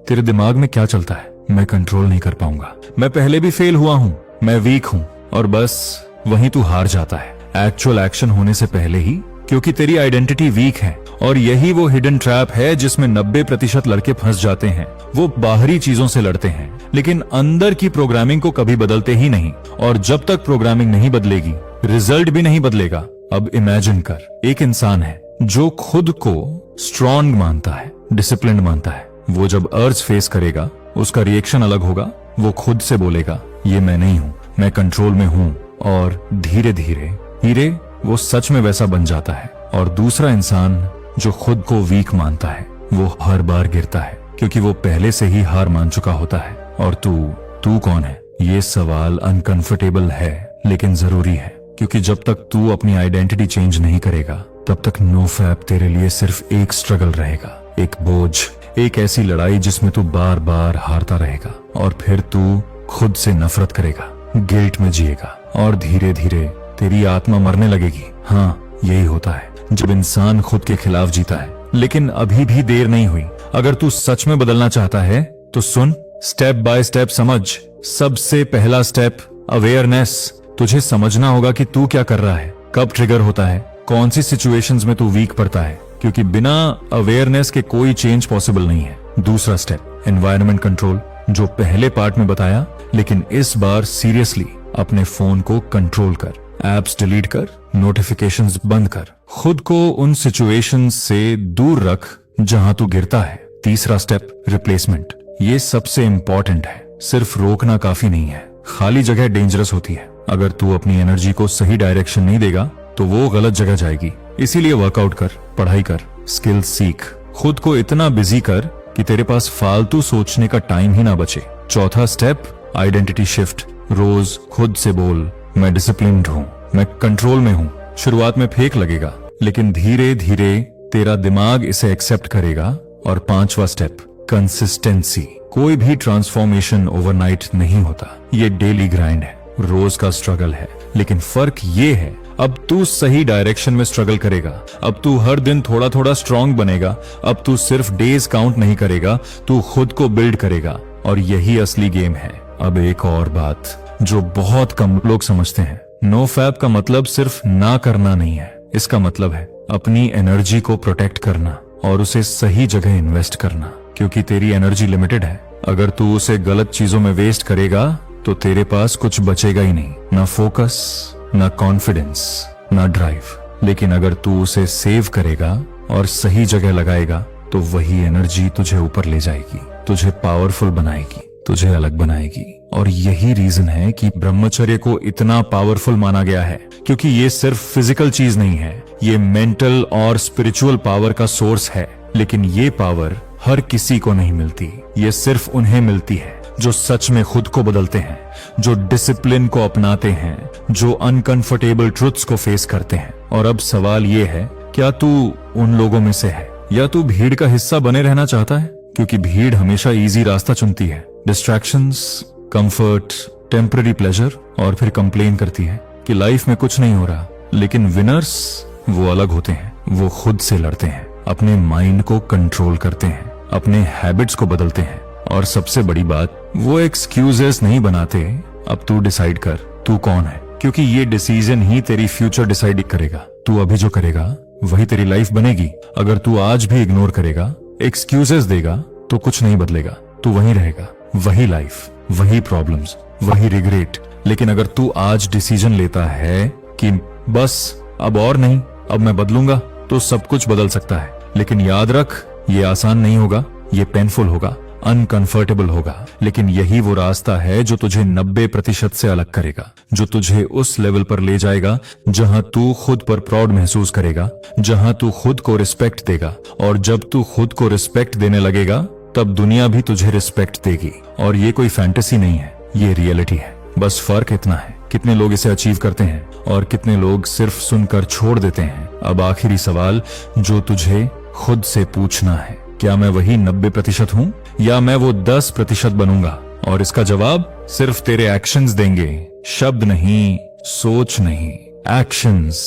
तेरे दिमाग में क्या चलता है? मैं कंट्रोल नहीं कर पाऊंगा, मैं पहले भी फेल हुआ हूं, मैं वीक हूं। और बस वहीं तू हार जाता है एक्चुअल एक्शन होने से पहले ही, क्योंकि तेरी आइडेंटिटी वीक है। और यही वो हिडन ट्रैप है जिसमें 90% लड़के फंस जाते हैं। वो बाहरी चीजों से लड़ते हैं लेकिन अंदर की प्रोग्रामिंग को कभी बदलते ही नहीं। और जब तक प्रोग्रामिंग नहीं बदलेगी रिजल्ट भी नहीं बदलेगा। अब इमेजिन कर, एक इंसान है जो खुद को स्ट्रॉन्ग मानता है, डिसिप्लिन्ड मानता है। वो जब अर्ज फेस करेगा उसका रिएक्शन अलग होगा। वो खुद से बोलेगा ये मैं नहीं हूं, मैं कंट्रोल में हूं। और धीरे धीरे वो सच में वैसा बन जाता है। और दूसरा इंसान जो खुद को वीक मानता है वो हर बार गिरता है, क्योंकि वो पहले से ही हार मान चुका होता है। और तू कौन है? ये सवाल अनकंफर्टेबल है लेकिन जरूरी है, क्योंकि जब तक तू अपनी आइडेंटिटी चेंज नहीं करेगा तब तक नो फैप तेरे लिए सिर्फ एक स्ट्रगल रहेगा, एक बोझ, एक ऐसी लड़ाई जिसमें तू बार बार हारता रहेगा। और फिर तू खुद से नफरत करेगा, गिल्ट में जिएगा और धीरे धीरे तेरी आत्मा मरने लगेगी। हाँ, यही होता है जब इंसान खुद के खिलाफ जीता है। लेकिन अभी भी देर नहीं हुई। अगर तू सच में बदलना चाहता है तो सुन, स्टेप बाय स्टेप समझ। सबसे पहला स्टेप अवेयरनेस। तुझे समझना होगा कि तू क्या कर रहा है, कब ट्रिगर होता है, कौन सी सिचुएशंस में तू वीक पड़ता है, क्योंकि बिना अवेयरनेस के कोई चेंज पॉसिबल नहीं है। दूसरा स्टेप एनवायरनमेंट कंट्रोल, जो पहले पार्ट में बताया, लेकिन इस बार सीरियसली अपने फोन को कंट्रोल कर, एप्स डिलीट कर, नोटिफिकेशंस बंद कर, खुद को उन सिचुएशंस से दूर रख जहां तू गिरता है। तीसरा स्टेप रिप्लेसमेंट, ये सबसे इंपॉर्टेंट है। सिर्फ रोकना काफी नहीं है, खाली जगह डेंजरस होती है। अगर तू अपनी एनर्जी को सही डायरेक्शन नहीं देगा तो वो गलत जगह जाएगी। इसीलिए वर्कआउट कर, पढ़ाई कर, स्किल्स सीख, खुद को इतना बिजी कर कि तेरे पास फालतू सोचने का टाइम ही ना बचे। चौथा स्टेप आइडेंटिटी शिफ्ट। रोज खुद से बोल, मैं डिसिप्लिन्ड हूँ, मैं कंट्रोल में हूँ। शुरुआत में फेक लगेगा लेकिन धीरे धीरे तेरा दिमाग इसे एक्सेप्ट करेगा। और पांचवा स्टेप कंसिस्टेंसी। कोई भी ट्रांसफॉर्मेशन ओवरनाइट नहीं होता, ये डेली ग्राइंड है, रोज का स्ट्रगल है। लेकिन फर्क ये है, अब तू सही डायरेक्शन में स्ट्रगल करेगा, अब तू हर दिन थोड़ा थोड़ा स्ट्रांग बनेगा, अब तू सिर्फ डेज काउंट नहीं करेगा, तू खुद को बिल्ड करेगा। और यही असली गेम है। अब एक और बात जो बहुत कम लोग समझते हैं, नो फैप का मतलब सिर्फ ना करना नहीं है। इसका मतलब है अपनी एनर्जी को प्रोटेक्ट करना और उसे सही जगह इन्वेस्ट करना, क्योंकि तेरी एनर्जी लिमिटेड है। अगर तू उसे गलत चीजों में वेस्ट करेगा तो तेरे पास कुछ बचेगा ही नहीं, ना फोकस, ना कॉन्फिडेंस, ना ड्राइव। लेकिन अगर तू उसे सेव करेगा और सही जगह लगाएगा तो वही एनर्जी तुझे ऊपर ले जाएगी, तुझे पावरफुल बनाएगी, तुझे अलग बनाएगी। और यही रीजन है कि ब्रह्मचर्य को इतना पावरफुल माना गया है, क्योंकि ये सिर्फ फिजिकल चीज नहीं है, ये मेंटल और स्पिरिचुअल पावर का सोर्स है। लेकिन ये पावर हर किसी को नहीं मिलती, ये सिर्फ उन्हें मिलती है जो सच में खुद को बदलते हैं, जो डिसिप्लिन को अपनाते हैं, जो अनकंफर्टेबल ट्रुथ्स को फेस करते हैं। और अब सवाल ये है, क्या तू उन लोगों में से है या तू भीड़ का हिस्सा बने रहना चाहता है? क्योंकि भीड़ हमेशा इजी रास्ता चुनती है, डिस्ट्रैक्शंस, कंफर्ट, टेम्पररी प्लेजर, और फिर कंप्लेन करती है कि लाइफ में कुछ नहीं हो रहा। लेकिन विनर्स वो अलग होते हैं, वो खुद से लड़ते हैं, अपने माइंड को कंट्रोल करते हैं, अपने हैबिट्स को बदलते हैं। और सबसे बड़ी बात, वो एक्सक्यूजेस नहीं बनाते। अब तू डिसाइड कर तू कौन है, क्योंकि ये डिसीजन ही तेरी फ्यूचर डिसाइड करेगा। तू अभी जो करेगा वही तेरी लाइफ बनेगी। अगर तू आज भी इग्नोर करेगा, एक्सक्यूजेस देगा, तो कुछ नहीं बदलेगा, तू वहीं रहेगा, वही लाइफ, वही प्रॉब्लम्स, वही रिग्रेट। लेकिन अगर तू आज डिसीजन लेता है कि बस अब और नहीं, अब मैं बदलूंगा, तो सब कुछ बदल सकता है। लेकिन याद रख, ये आसान नहीं होगा, ये पेनफुल होगा, अनकंफर्टेबल होगा। लेकिन यही वो रास्ता है जो तुझे 90% से अलग करेगा, जो तुझे उस लेवल पर ले जाएगा जहां तू खुद पर प्राउड महसूस करेगा, जहां तू खुद को रिस्पेक्ट देगा। और जब तू खुद को रिस्पेक्ट देने लगेगा तब दुनिया भी तुझे रिस्पेक्ट देगी। और ये कोई फैंटेसी नहीं है, ये रियलिटी है। बस फर्क इतना है, कितने लोग इसे अचीव करते हैं और कितने लोग सिर्फ सुनकर छोड़ देते हैं। अब आखिरी सवाल जो तुझे खुद से पूछना है, क्या मैं वही 90% हूं या मैं वो 10% बनूंगा? और इसका जवाब सिर्फ तेरे एक्शंस देंगे, शब्द नहीं, सोच नहीं, एक्शंस।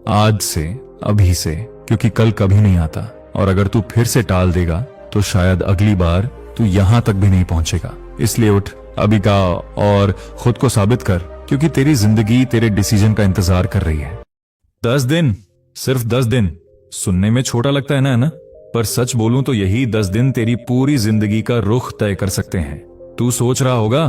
आज से, अभी से, क्योंकि कल कभी नहीं आता। और अगर तू फिर से टाल देगा तो शायद अगली बार तू यहां तक भी नहीं पहुंचेगा। इसलिए उठ, अभी गा और खुद को साबित कर, क्योंकि तेरी जिंदगी तेरे डिसीजन का इंतजार कर रही है। 10 दिन, सिर्फ 10 दिन। सुनने में छोटा लगता है ना? पर सच बोलूं तो यही 10 दिन तेरी पूरी जिंदगी का रुख तय कर सकते हैं। तू सोच रहा होगा,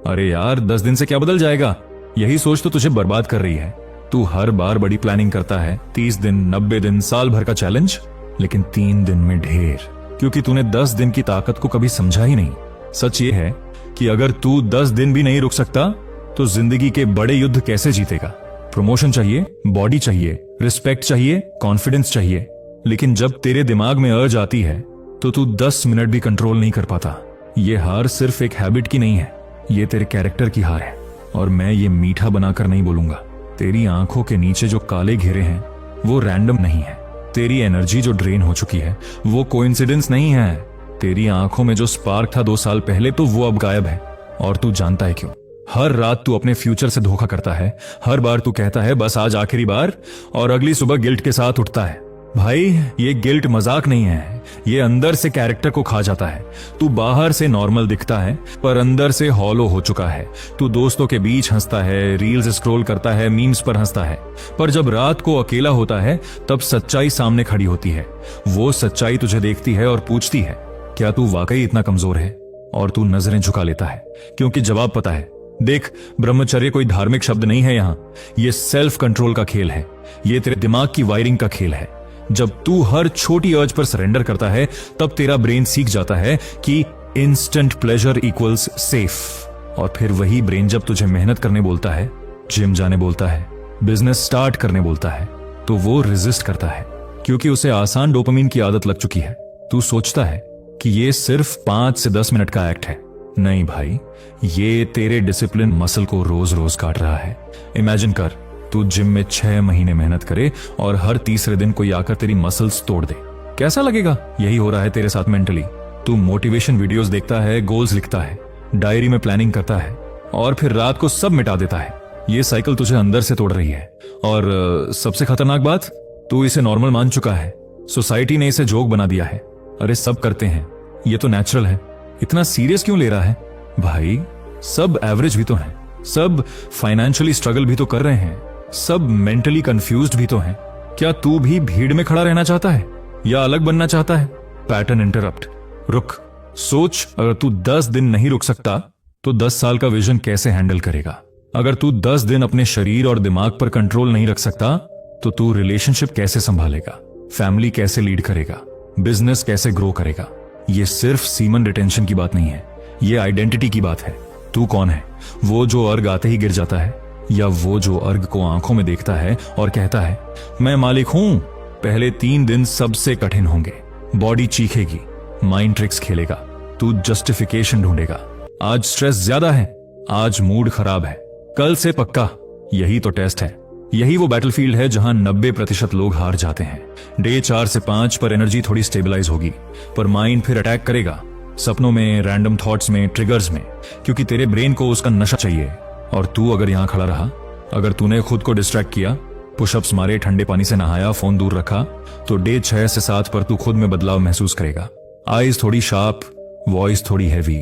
अरे यार 10 दिन से क्या बदल जाएगा? यही सोच तो तुझे बर्बाद कर रही है। तू हर बार बड़ी प्लानिंग करता है, 30 दिन, 90 दिन, साल भर का चैलेंज, लेकिन 3 दिन में ढेर, क्योंकि तूने 10 दिन की ताकत को कभी समझा ही नहीं। सच ये है कि अगर तू 10 दिन भी नहीं रुक सकता तो जिंदगी के बड़े युद्ध कैसे जीतेगा? प्रमोशन चाहिए, बॉडी चाहिए, रिस्पेक्ट चाहिए, कॉन्फिडेंस चाहिए, लेकिन जब तेरे दिमाग में अर्ज आती है तो तू 10 मिनट भी कंट्रोल नहीं कर पाता। ये हार सिर्फ एक हैबिट की नहीं है, ये तेरे कैरेक्टर की हार है। और मैं ये मीठा बनाकर नहीं बोलूंगा। तेरी आंखों के नीचे जो काले घेरे हैं वो रैंडम नहीं है। तेरी एनर्जी जो ड्रेन हो चुकी है वो कोइंसिडेंस नहीं है। तेरी आंखों में जो स्पार्क था 2 साल पहले, तो वो अब गायब है। और तू जानता है क्यों? हर रात तू अपने फ्यूचर से धोखा करता है। हर बार तू कहता है बस आज आखिरी बार, और अगली सुबह गिल्ट के साथ उठता है। भाई, ये गिल्ट मजाक नहीं है, ये अंदर से कैरेक्टर को खा जाता है। तू बाहर से नॉर्मल दिखता है पर अंदर से हॉलो हो चुका है। तू दोस्तों के बीच हंसता है, रील्स स्क्रॉल करता है, मीम्स पर हंसता है, पर जब रात को अकेला होता है तब सच्चाई सामने खड़ी होती है। वो सच्चाई तुझे देखती है और पूछती है, क्या तू वाकई इतना कमजोर है? और तू नजरें झुका लेता है, क्योंकि जवाब पता है। देख, ब्रह्मचर्य कोई धार्मिक शब्द नहीं है यहाँ, ये सेल्फ कंट्रोल का खेल है। ये तेरे दिमाग की वायरिंग का खेल है। जब तू हर छोटी अर्ज पर सरेंडर करता है तब तेरा ब्रेन सीख जाता है कि इंस्टेंट प्लेजर इक्वल्स सेफ। और फिर वही ब्रेन जब तुझे मेहनत करने बोलता है, जिम जाने बोलता है, बिजनेस स्टार्ट करने बोलता है, तो वो रेजिस्ट करता है, क्योंकि उसे आसान डोपामिन की आदत लग चुकी है। तू सोचता है कि ये सिर्फ 5 से 10 मिनट का एक्ट है। नहीं भाई, ये तेरे डिसिप्लिन मसल को रोज रोज काट रहा है। इमेजिन कर, तू जिम में 6 महीने मेहनत करे और हर तीसरे दिन कोई आकर तेरी मसल्स तोड़ दे। कैसा लगेगा? यही हो रहा है तेरे साथ मेंटली। तू मोटिवेशन वीडियोस देखता है, गोल्स लिखता है, डायरी में प्लानिंग करता है, और फिर रात को सब मिटा देता है। ये साइकिल तुझे अंदर से तोड़ रही है। और सबसे खतरनाक बात, तू इसे नॉर्मल मान चुका है। सोसाइटी ने इसे जोक बना दिया है। अरे सब करते हैं, ये तो नेचुरल है, इतना सीरियस क्यों ले रहा है? भाई, सब एवरेज भी तो हैं, सब फाइनेंशियली स्ट्रगल भी तो कर रहे हैं, सब मेंटली कंफ्यूज्ड भी तो हैं। क्या तू भी भीड़ में खड़ा रहना चाहता है या अलग बनना चाहता है? Pattern interrupt. रुक, सोच, अगर तू 10 दिन नहीं रुक सकता तो 10 साल का विजन कैसे हैंडल करेगा? अगर तू 10 दिन अपने शरीर और दिमाग पर कंट्रोल नहीं रख सकता तो तू रिलेशनशिप कैसे संभालेगा, फैमिली कैसे लीड करेगा, बिजनेस कैसे ग्रो करेगा? ये सिर्फ सीमन रिटेंशन की बात नहीं है, ये आइडेंटिटी की बात है। तू कौन है? वो जो अर्घ आते ही गिर जाता है, या वो जो अर्घ को आंखों में देखता है और कहता है मैं मालिक हूं? पहले 3 दिन सबसे कठिन होंगे। बॉडी चीखेगी, माइंड ट्रिक्स खेलेगा, तू जस्टिफिकेशन ढूंढेगा। आज स्ट्रेस ज्यादा है, आज मूड खराब है, कल से पक्का। यही तो टेस्ट है, यही वो बैटलफील्ड है जहां 90% लोग हार जाते हैं। डे 4 से 5 पर एनर्जी थोड़ी स्टेबलाइज होगी, पर माइंड फिर अटैक करेगा, सपनों में, रैंडम थॉट्स में, ट्रिगर्स में, क्योंकि तेरे ब्रेन को उसका नशा चाहिए। और तू अगर यहां खड़ा रहा, अगर तूने खुद को डिस्ट्रैक्ट किया, पुशअप्स मारे, ठंडे पानी से नहाया, फोन दूर रखा, तो डे 6 से 7 पर तू खुद में बदलाव महसूस करेगा। आईज थोड़ी शार्प, वॉइस थोड़ी हैवी,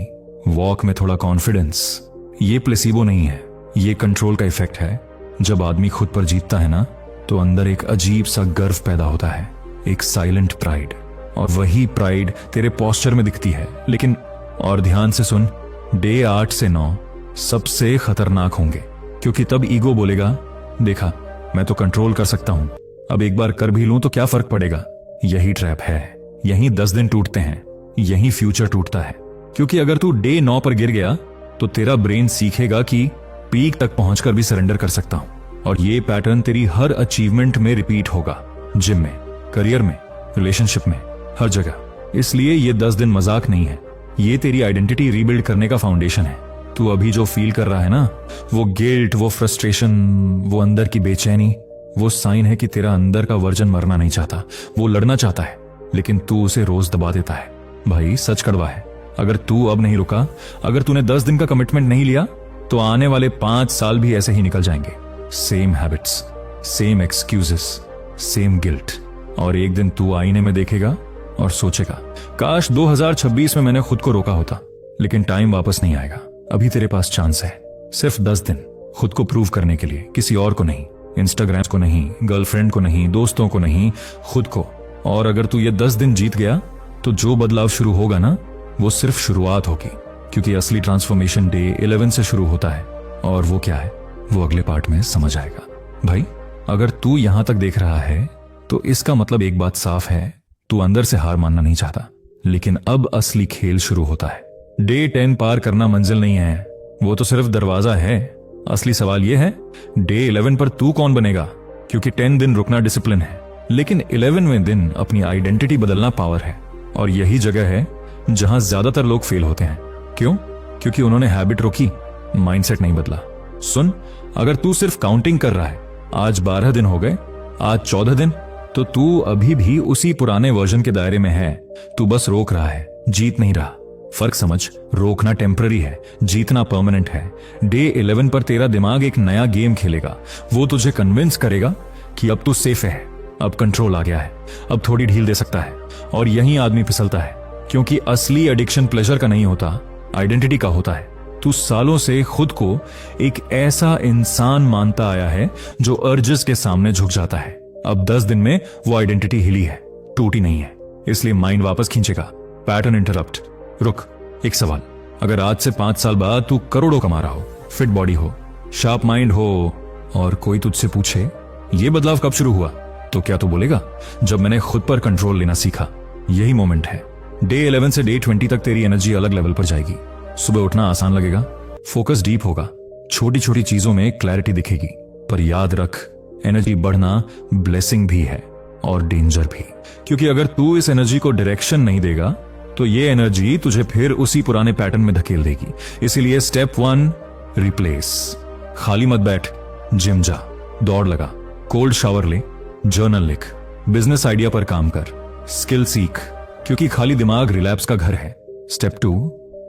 वॉक में थोड़ा कॉन्फिडेंस। ये प्लेसिबो नहीं है, ये कंट्रोल का इफेक्ट है। जब आदमी खुद पर जीतता है ना, तो अंदर एक अजीब सा गर्व पैदा होता है, एक साइलेंट प्राइड। और वही प्राइड तेरे पोस्चर में दिखती है। लेकिन और ध्यान से सुन, डे 8 से 9 सबसे खतरनाक होंगे, क्योंकि तब ईगो बोलेगा देखा, मैं तो कंट्रोल कर सकता हूं, अब एक बार कर भी लूं तो क्या फर्क पड़ेगा। यही ट्रैप है, यही 10 दिन टूटते हैं, यही फ्यूचर टूटता है। क्योंकि अगर तू डे 9 पर गिर गया तो तेरा ब्रेन सीखेगा कि पीक तक पहुंचकर भी सरेंडर कर सकता हूं। और ये पैटर्न तेरी हर अचीवमेंट में रिपीट होगा, जिम में, करियर में, रिलेशनशिप में, हर जगह। इसलिए ये 10 दिन मजाक नहीं है, ये तेरी आइडेंटिटी रीबिल्ड करने का फाउंडेशन है। तू अभी जो फील कर रहा है ना, वो गिल्ट, वो फ्रस्ट्रेशन, वो अंदर की बेचैनी, वो साइन है कि तेरा अंदर का वर्जन मरना नहीं चाहता, वो लड़ना चाहता है। लेकिन तू उसे रोज दबा देता है। भाई सच कड़वा है, अगर तू अब नहीं रुका, अगर तूने 10 दिन का कमिटमेंट नहीं लिया, तो आने वाले 5 साल भी ऐसे ही निकल जाएंगे। Same habits, same excuses, same guilt. और एक दिन तू आईने में देखेगा और सोचेगा, काश 2026 में मैंने खुद को रोका होता। लेकिन टाइम वापस नहीं आएगा। अभी तेरे पास चांस है, सिर्फ 10 दिन खुद को प्रूव करने के लिए, किसी और को नहीं, इंस्टाग्राम को नहीं, गर्लफ्रेंड को नहीं, दोस्तों को नहीं, खुद को। और अगर तू ये 10 दिन जीत गया, तो जो बदलाव शुरू होगा ना, वो सिर्फ शुरुआत होगी, क्योंकि असली ट्रांसफॉर्मेशन डे 11 से शुरू होता है। और वो क्या है, वो अगले पार्ट में समझ आएगा। भाई अगर तू यहां तक देख रहा है, तो इसका मतलब एक बात साफ है, तू अंदर से हार मानना नहीं चाहता। लेकिन अब असली खेल शुरू होता है। डे 10 पार करना मंजिल नहीं है, वो तो सिर्फ दरवाजा है। असली सवाल यह है, डे 11 पर तू कौन बनेगा? क्योंकि 10 दिन रुकना डिसिप्लिन है, लेकिन 11वें दिन अपनी आइडेंटिटी बदलना पावर है। और यही जगह है जहां ज्यादातर लोग फेल होते हैं। क्यों? क्योंकि उन्होंने हैबिट रोकी, माइंडसेट नहीं बदला। सुन, अगर तू सिर्फ काउंटिंग कर रहा है, आज 12 दिन हो गए, आज 14 दिन, तो तू अभी भी उसी पुराने वर्जन के दायरे में है। तू बस रोक रहा है, जीत नहीं रहा। फर्क समझ, रोकना टेम्पररी है, जीतना परमानेंट है। डे 11 पर तेरा दिमाग एक नया गेम खेलेगा। वो तुझे कन्विंस करेगा कि अब तू सेफ है, अब कंट्रोल आ गया है, अब थोड़ी ढील दे सकता है। और यहीं आदमी फिसलता है, क्योंकि असली एडिक्शन प्लेजर का नहीं होता, आइडेंटिटी का होता है। तू सालों से खुद को एक ऐसा इंसान मानता आया है जो अर्जेस के सामने झुक जाता है। अब 10 दिन में वो आइडेंटिटी हिली है, टूटी नहीं है, इसलिए माइंड वापस खींचेगा। Pattern interrupt. रुक, एक सवाल, अगर आज से 5 साल बाद तू करोड़ों कमा रहा हो, फिट बॉडी हो, शार्प माइंड हो, और कोई तुझसे पूछे ये बदलाव कब शुरू हुआ, तो क्या तू बोलेगा? जब मैंने खुद पर कंट्रोल लेना सीखा। यही मोमेंट है। डे 11 से डे 20 तक तेरी एनर्जी अलग लेवल पर जाएगी। सुबह उठना आसान लगेगा, फोकस डीप होगा, छोटी छोटी चीजों में क्लैरिटी दिखेगी। पर याद रख, एनर्जी बढ़ना ब्लेसिंग भी है और डेंजर भी, क्योंकि अगर तू इस एनर्जी को डायरेक्शन नहीं देगा, तो ये एनर्जी तुझे फिर उसी पुराने पैटर्न में धकेल देगी। इसीलिए स्टेप 1, रिप्लेस। खाली मत बैठ, जिम जा, दौड़ लगा, कोल्ड शावर ले, जर्नल लिख, बिजनेस आइडिया पर काम कर, स्किल सीख, क्योंकि खाली दिमाग रिलैप्स का घर है। स्टेप 2,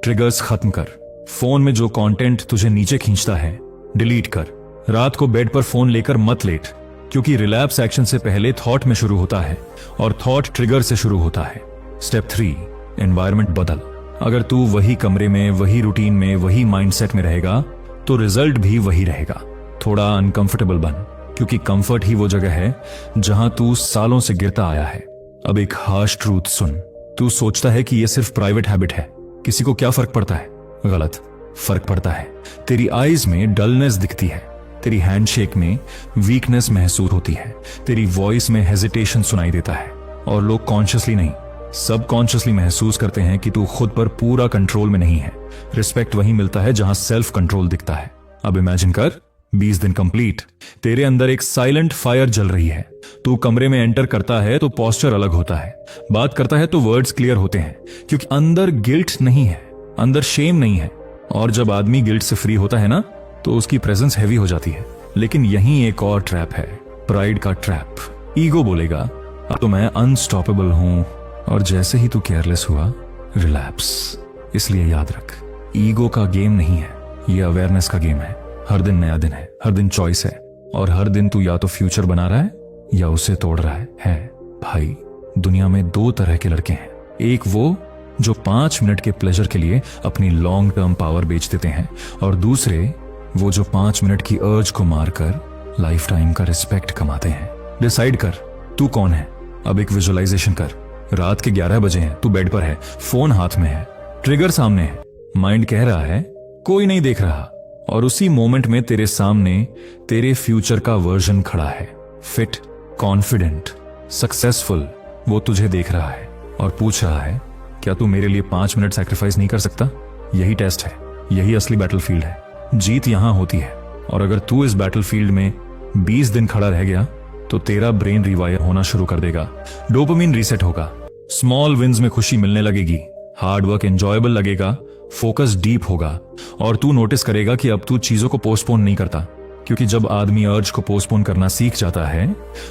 ट्रिगर्स खत्म कर। फोन में जो कंटेंट तुझे नीचे खींचता है, डिलीट कर। रात को बेड पर फोन लेकर मत लेट, क्योंकि रिलैप्स एक्शन से पहले थॉट में शुरू होता है और थॉट ट्रिगर से शुरू होता है। स्टेप 3, एनवायरनमेंट बदल। अगर तू वही कमरे में, वही रूटीन में, वही माइंडसेट में रहेगा, तो रिजल्ट भी वही रहेगा। थोड़ा अनकंफर्टेबल बन, क्योंकि कंफर्ट ही वो जगह है जहां तू सालों से गिरता आया है। अब एक हार्श ट्रूथ सुन। तू सोचता है कि ये सिर्फ प्राइवेट हैबिट है, किसी को क्या फर्क पड़ता है? गलत, फर्क पड़ता है। तेरी आईज में डलनेस दिखती है, तेरी हैंडशेक में वीकनेस महसूस होती है, तेरी वॉइस में हेजिटेशन सुनाई देता है। और लोग कॉन्शियसली नहीं, सबकॉन्शियसली महसूस करते हैं कि तू खुद पर पूरा कंट्रोल में नहीं है। रिस्पेक्ट वहीं मिलता है जहां सेल्फ कंट्रोल दिखता है। अब इमेजिन कर, 20 दिन कंप्लीट, तेरे अंदर एक साइलेंट फायर जल रही है। तू कमरे में एंटर करता है तो पोस्चर अलग होता है, बात करता है तो वर्ड्स क्लियर होते हैं, क्योंकि अंदर गिल्ट नहीं है, अंदर शेम नहीं है। और जब आदमी गिल्ट से फ्री होता है ना, तो उसकी प्रेजेंस हैवी हो जाती है। लेकिन यहीं एक और ट्रैप है, प्राइड का ट्रैप। ईगो बोलेगा अब तो मैं अनस्टॉपेबल हूं, और जैसे ही तू केयरलेस हुआ, रिलैप्स। इसलिए याद रख, ईगो का गेम नहीं है, ये अवेयरनेस का गेम है। हर दिन नया दिन है, हर दिन चॉइस है, और हर दिन तू या तो फ्यूचर बना रहा है या उसे तोड़ रहा है। भाई, दुनिया में 2 तरह के लड़के हैं। एक वो जो 5 मिनट के प्लेजर के लिए अपनी लॉन्ग टर्म पावर बेच देते हैं, और दूसरे वो जो 5 मिनट की अर्ज को मारकर लाइफ टाइम का रिस्पेक्ट कमाते हैं। डिसाइड कर, तू कौन है। अब एक विजुअलाइजेशन कर। रात के 11 बजे हैं, तू बेड पर है, फोन हाथ में है, ट्रिगर सामने है, माइंड कह रहा है कोई नहीं देख रहा, और उसी मोमेंट में तेरे सामने तेरे फ्यूचर का वर्जन खड़ा है, फिट, कॉन्फिडेंट, सक्सेसफुल। वो तुझे देख रहा है और पूछ रहा है, क्या तू मेरे लिए 5 मिनट सैक्रिफाइस नहीं कर सकता? यही टेस्ट है, यही असली बैटलफील्ड है। जीत यहां होती है, और अगर तू इस बैटलफील्ड में 20 दिन खड़ा रह गया, तो तेरा ब्रेन रिवायर होना शुरू कर देगा, डोपामिन रीसेट होगा, स्मॉल विन्स में खुशी मिलने लगेगी, हार्ड वर्क एंजॉयबल लगेगा, फोकस डीप होगा, और तू नोटिस करेगा कि अब तू चीजों को पोस्टपोन नहीं करता, क्योंकि जब आदमी अर्ज को पोस्टपोन करना सीख जाता है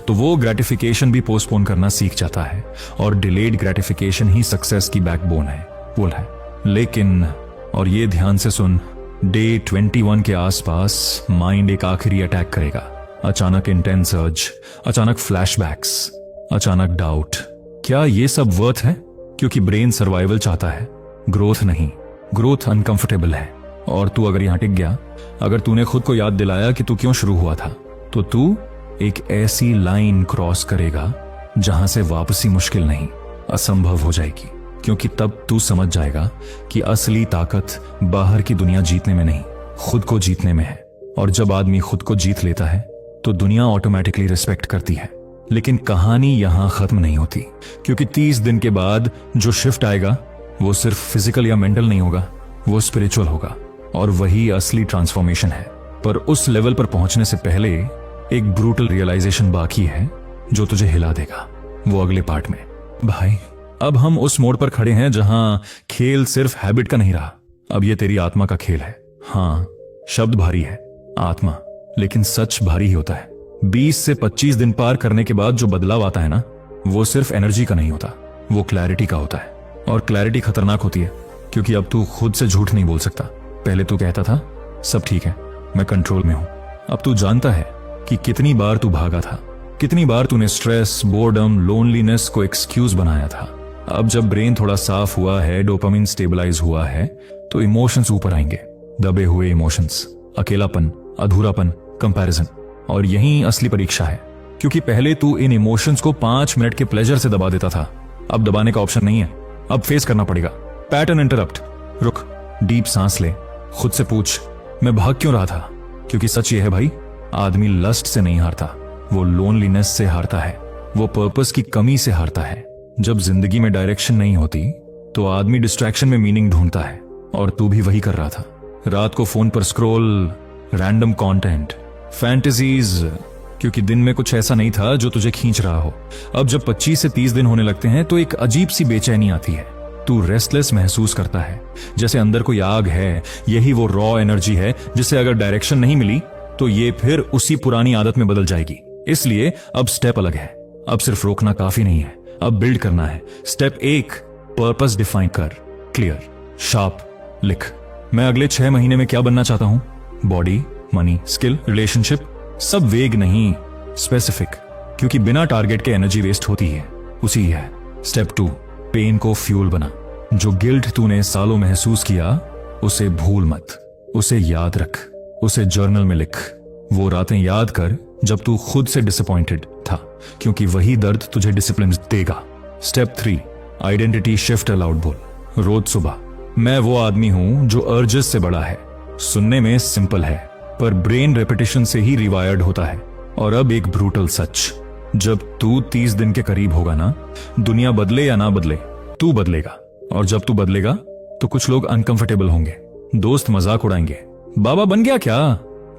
तो वो ग्रेटिफिकेशन भी पोस्टपोन करना सीख जाता है, और डिलेड ग्रेटिफिकेशन ही सक्सेस की बैकबोन है, बोल है। लेकिन, और ये ध्यान से सुन, डे 21 के आसपास माइंड एक आखिरी अटैक करेगा। अचानक इंटेंस अर्ज, अचानक फ्लैशबैक्स, अचानक डाउट। क्या ये सब वर्थ है? क्योंकि ब्रेन सर्वाइवल चाहता है, ग्रोथ नहीं। ग्रोथ अनकंफर्टेबल है, और तू अगर यहां टिक गया, अगर तूने खुद को याद दिलाया कि तू क्यों शुरू हुआ था, तो तू एक ऐसी लाइन क्रॉस करेगा जहां से वापसी मुश्किल नहीं, असंभव हो जाएगी। क्योंकि तब तू समझ जाएगा कि असली ताकत बाहर की दुनिया जीतने में नहीं, खुद को जीतने में है। और जब आदमी खुद को जीत लेता है तो दुनिया ऑटोमेटिकली रिस्पेक्ट करती है। लेकिन कहानी यहां खत्म नहीं होती, क्योंकि 30 दिन के बाद जो शिफ्ट आएगा वो सिर्फ फिजिकल या मेंटल नहीं होगा, वो स्पिरिचुअल होगा, और वही असली ट्रांसफॉर्मेशन है। पर उस लेवल पर पहुंचने से पहले एक ब्रूटल रियलाइजेशन बाकी है जो तुझे हिला देगा, वो अगले पार्ट में। भाई, अब हम उस मोड़ पर खड़े हैं जहां खेल सिर्फ हैबिट का नहीं रहा, अब ये तेरी आत्मा का खेल है। हाँ, शब्द भारी है, आत्मा, लेकिन सच भारी ही होता है। 20 से 25 दिन पार करने के बाद जो बदलाव आता है ना, वो सिर्फ एनर्जी का नहीं होता, वो क्लैरिटी का होता है। और क्लैरिटी खतरनाक होती है, क्योंकि अब तू खुद से झूठ नहीं बोल सकता। पहले तू कहता था सब ठीक है, मैं कंट्रोल में हूं। अब तू जानता है कि कितनी बार तू भागा था, कितनी बार तूने स्ट्रेस, बोर्डम, लोनलीनेस को एक्सक्यूज बनाया था। अब जब ब्रेन थोड़ा साफ हुआ है, डोपामिन स्टेबलाइज हुआ है, तो इमोशंस ऊपर आएंगे, दबे हुए इमोशंस, अकेलापन, अधूरापन, कंपैरिजन। और यही असली परीक्षा है, क्योंकि पहले तू इन इमोशंस को 5 मिनट के प्लेजर से दबा देता था, अब दबाने का ऑप्शन नहीं है, अब फेस करना पड़ेगा। पैटर्न इंटरप्ट, रुक, डीप सांस ले, खुद से पूछ, मैं भाग क्यों रहा था? क्योंकि सच ये है भाई, आदमी लस्ट से नहीं हारता, वो लोनलीनेस से हारता है, वो पर्पस की कमी से हारता है। जब जिंदगी में डायरेक्शन नहीं होती तो आदमी डिस्ट्रैक्शन में मीनिंग ढूंढता है, और तू भी वही कर रहा था। रात को फोन पर स्क्रॉल, रैंडम कंटेंट, फैंटेसीज, क्योंकि दिन में कुछ ऐसा नहीं था जो तुझे खींच रहा हो। अब जब 25 से 30 दिन होने लगते हैं तो एक अजीब सी बेचैनी आती है। तू रेस्टलेस महसूस करता है, जैसे अंदर कोई आग है। यही वो रॉ एनर्जी है जिसे अगर डायरेक्शन नहीं मिली तो ये फिर उसी पुरानी आदत में बदल जाएगी। इसलिए अब स्टेप अलग है, अब सिर्फ रोकना काफी नहीं है, अब बिल्ड करना है। स्टेप 1, पर्पस डिफाइन कर, क्लियर, शार्प, लिख। मैं अगले 6 महीने में क्या बनना चाहता हूं? बॉडी, मनी, स्किल, रिलेशनशिप, सब वेग नहीं, स्पेसिफिक, क्योंकि बिना टारगेट के एनर्जी वेस्ट होती है। उसी है। स्टेप 2, पेन को फ्यूल बना। जो गिल्ट तूने सालों महसूस किया उसे भूल मत, उसे याद रख, उसे जर्नल में लिख। वो रातें याद कर जब तू खुद से डिसअपॉइंटेड था, क्योंकि वही दर्द तुझे डिसिप्लिन देगा। स्टेप 3, आइडेंटिटी शिफ्ट अलाउड बोल। रोज सुबह, मैं वो आदमी हूं जो अर्जेस से बड़ा है। सुनने में सिंपल है, पर ब्रेन रेपिटेशन से ही रिवायर्ड होता है। और अब एक ब्रूटल सच, जब तू 30 दिन के करीब होगा ना, दुनिया बदले या ना बदले, तू बदलेगा। और जब तू बदलेगा तो कुछ लोग अनकंफर्टेबल होंगे, दोस्त मजाक उड़ाएंगे, बाबा बन गया क्या?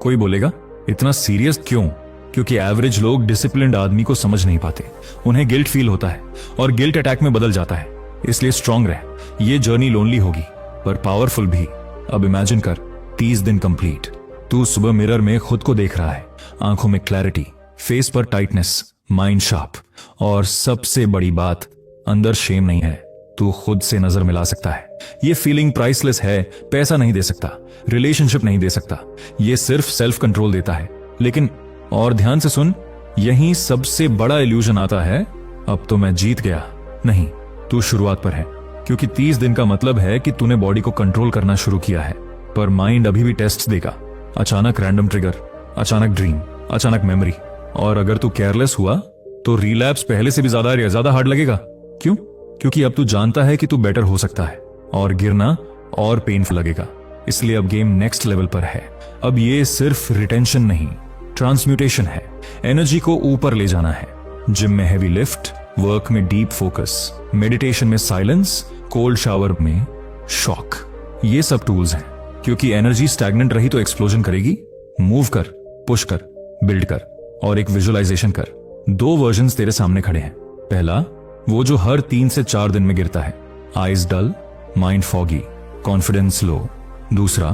कोई बोलेगा इतना सीरियस क्यों? क्योंकि एवरेज लोग डिसिप्लिन्ड आदमी को समझ नहीं पाते, उन्हें गिल्ट फील होता है और गिल्ट अटैक में बदल जाता है। इसलिए स्ट्रांग रह, ये जर्नी लोनली होगी पर पावरफुल भी। अब इमेजिन कर, 30 दिन कंप्लीट, तू सुबह मिरर में खुद को देख रहा है, आंखों में क्लैरिटी, फेस पर टाइटनेस, माइंड शार्प, और सबसे बड़ी बात, अंदर शेम नहीं है, तू खुद से नजर मिला सकता है। ये फीलिंग प्राइसलेस है, पैसा नहीं दे सकता, रिलेशनशिप नहीं दे सकता, ये सिर्फ सेल्फ कंट्रोल देता है। लेकिन और ध्यान से सुन, यही सबसे बड़ा इल्यूजन आता है, अब तो मैं जीत गया। नहीं, तू शुरुआत पर है, क्योंकि 30 दिन का मतलब है कि तूने बॉडी को कंट्रोल करना शुरू किया है, पर माइंड अभी भी टेस्ट देगा। अचानक रैंडम ट्रिगर, अचानक ड्रीम, अचानक मेमोरी, और अगर तू केयरलेस हुआ तो रिलैप्स पहले से भी ज्यादा हार्ड लगेगा। क्यों? क्योंकि अब तू जानता है कि तू बेटर हो सकता है, और गिरना और पेनफुल लगेगा। इसलिए अब गेम नेक्स्ट लेवल पर है। अब ये सिर्फ रिटेंशन नहीं, ट्रांसम्यूटेशन है। एनर्जी को ऊपर ले जाना है। जिम में हैवी लिफ्ट, वर्क में डीप फोकस, मेडिटेशन में साइलेंस, कोल्ड शावर में शॉक। ये सब टूल्स हैं, क्योंकि एनर्जी स्टैग्नेंट रही तो एक्सप्लोजन करेगी। मूव कर, पुश कर, बिल्ड कर, और एक विजुअलाइजेशन कर। 2 वर्जन्स तेरे सामने खड़े हैं। पहला, वो जो हर 3 से 4 दिन में गिरता है, आईज डल, माइंड फॉगी, कॉन्फिडेंस लो। दूसरा,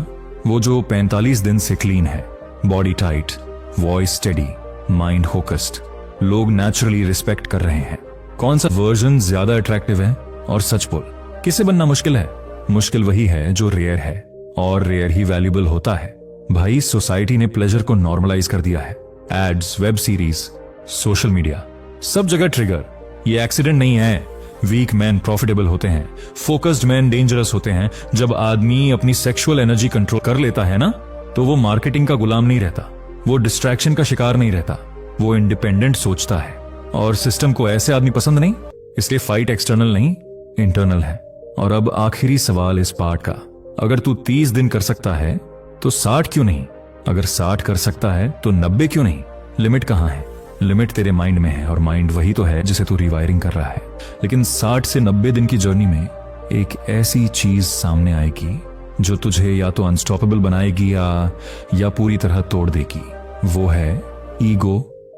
वो जो 45 दिन से क्लीन है, body tight, voice steady, mind focused. लोग नेचुरली रिस्पेक्ट कर रहे हैं। कौन सा वर्जन ज्यादा अट्रैक्टिव है? और सच बोल, किसे बनना मुश्किल है? मुश्किल वही है जो रेयर है, और रेयर ही वैल्यूएबल होता है। भाई, सोसाइटी ने प्लेजर को नॉर्मलाइज कर दिया है। Ads, web series, social media, सब जगह ट्रिगर। ये एक्सीडेंट नहीं है। वीक मैन प्रॉफिटेबल होते हैं, फोकस्ड मैन डेंजरस होते हैं। जब आदमी अपनी सेक्सुअल एनर्जी कंट्रोल कर लेता है ना, तो वो मार्केटिंग का गुलाम नहीं रहता, वो डिस्ट्रैक्शन का शिकार नहीं रहता, वो इंडिपेंडेंट सोचता है। और सिस्टम को ऐसे आदमी पसंद नहीं, इसलिए फाइट एक्सटर्नल नहीं, इंटरनल है। और अब आखिरी सवाल इस पार्ट का, अगर तू 30 दिन कर सकता है तो 60 क्यों नहीं? अगर 60 कर सकता है तो 90 क्यों नहीं? लिमिट कहां है? लिमिट तेरे माइंड में है, और माइंड वही तो है जिसे तू रिवायरिंग कर रहा है। लेकिन 60 से 90 दिन की जर्नी में एक ऐसी चीज सामने आएगी जो तुझे या तो अनस्टॉपेबल बनाएगी या पूरी तरह तोड़ देगी। वो है ईगो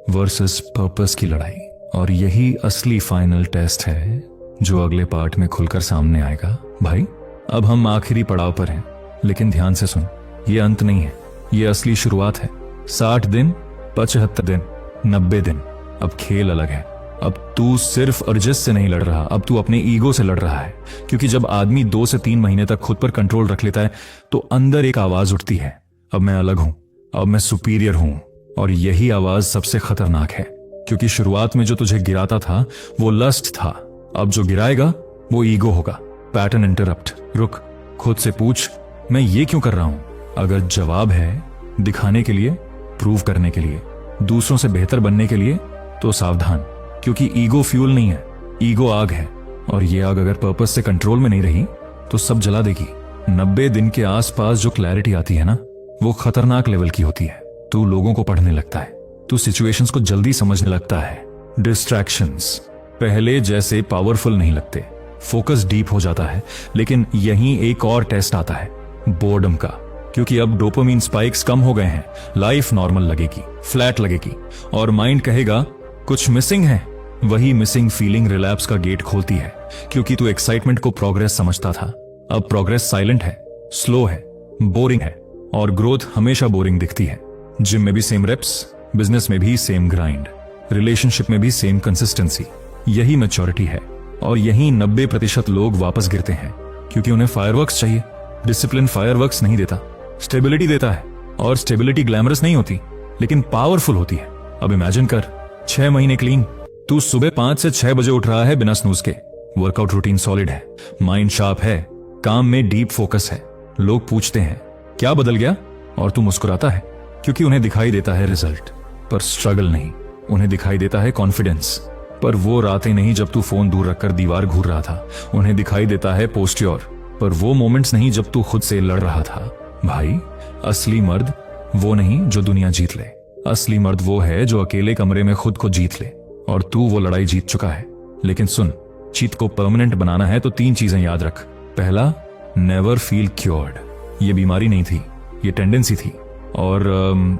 वर्सेस पर्पस की लड़ाई। और यही असली फाइनल टेस्ट है जो अगले पार्ट में खुलकर सामने आएगा। भाई, अब हम आखिरी पड़ाव पर हैं, लेकिन ध्यान से सुन, ये अंत नहीं है, ये असली शुरुआत है। 60 दिन, 75 दिन, 90 दिन, अब खेल अलग है। अब तू सिर्फ अर्जित से नहीं लड़ रहा, अब तू अपने ईगो से लड़ रहा है। क्योंकि जब आदमी 2 से 3 महीने तक खुद पर कंट्रोल रख लेता है तो अंदर एक आवाज उठती है, अब मैं अलग हूं, अब मैं सुपीरियर हूं। और यही आवाज सबसे खतरनाक है, क्योंकि शुरुआत में जो तुझे गिराता था वो लस्ट था, अब जो गिराएगा वो ईगो होगा। Pattern interrupt. रुक, खुद से पूछ, मैं ये क्यों कर रहा हूं? अगर जवाब है दिखाने के लिए, प्रूव करने के लिए, दूसरों से बेहतर बनने के लिए, तो सावधान, क्योंकि ईगो फ्यूल नहीं है, ईगो आग है। और ये आग अगर पर्पस से कंट्रोल में नहीं रही तो सब जला देगी। 90 दिन के आसपास जो क्लैरिटी आती है ना, वो खतरनाक लेवल की होती है। तू लोगों को पढ़ने लगता है, तू सिचुएशंस को जल्दी समझने लगता है। डिस्ट्रैक्शंस पहले जैसे पावरफुल नहीं लगते, फोकस डीप हो जाता है। लेकिन यहीं एक और टेस्ट आता है, बोर्डम का। क्योंकि अब डोपामिन स्पाइक्स कम हो गए हैं, लाइफ नॉर्मल लगेगी, फ्लैट लगेगी, और माइंड कहेगा कुछ मिसिंग है। वही मिसिंग फीलिंग रिलैप्स का गेट खोलती है। क्योंकि तू एक्साइटमेंट को प्रोग्रेस समझता था, अब प्रोग्रेस साइलेंट है, स्लो है, बोरिंग है, और ग्रोथ हमेशा बोरिंग दिखती है। जिम में भी सेम रेप्स, बिजनेस में भी सेम ग्राइंड, रिलेशनशिप में भी सेम कंसिस्टेंसी। यही मैच्योरिटी है। और यही 90% लोग वापस गिरते हैं, क्योंकि उन्हें फायरवर्क्स चाहिए। डिसिप्लिन फायरवर्क्स नहीं देता, स्टेबिलिटी देता है। और स्टेबिलिटी ग्लैमरस नहीं होती, लेकिन पावरफुल होती है। अब इमेजिन कर, 6 महीने क्लीन, तू सुबह 5 से 6 बजे उठ रहा है बिना स्नूज के, वर्कआउट रूटीन सॉलिड है, माइंड शार्प है, काम में डीप फोकस है। लोग पूछते हैं क्या बदल गया, और तू मुस्कुराता है, क्योंकि उन्हें दिखाई देता है रिजल्ट, पर स्ट्रगल नहीं। उन्हें दिखाई देता है कॉन्फिडेंस, पर वो रातें नहीं जब तू फोन दूर रखकर दीवार घूर रहा था। उन्हें दिखाई देता है पोस्ट्योर, पर वो मोमेंट्स नहीं जब तू खुद से लड़ रहा था। भाई, असली मर्द वो नहीं जो दुनिया जीत ले, असली मर्द वो है जो अकेले कमरे में खुद को जीत ले। और तू वो लड़ाई जीत चुका है। लेकिन सुन, जीत को परमानेंट बनाना है तो 3 चीजें याद रख। पहला, नेवर फील क्योर्ड। ये बीमारी नहीं थी, ये टेंडेंसी थी, और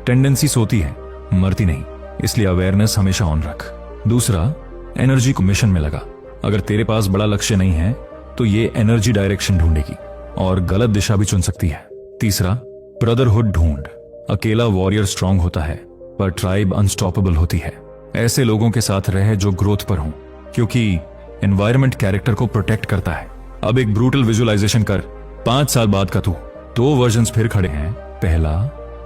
टेंडेंसी सोती है, मरती नहीं, इसलिए अवेयरनेस हमेशा ऑन रख। दूसरा, एनर्जी को मिशन में लगा। अगर तेरे पास बड़ा लक्ष्य नहीं है तो ये एनर्जी डायरेक्शन ढूंढेगी और गलत दिशा भी चुन सकती है। तीसरा, ब्रदरहुड ढूंढ। अकेला वॉरियर स्ट्रांग होता है, पर ट्राइब अनस्टॉपेबल होती है। ऐसे लोगों के साथ रहे जो ग्रोथ पर हों, क्योंकि एनवायरनमेंट कैरेक्टर को प्रोटेक्ट करता है। अब एक ब्रूटल विजुअलाइजेशन कर, 5 साल बाद का तू, 2 वर्जन्स फिर खड़े हैं। पहला,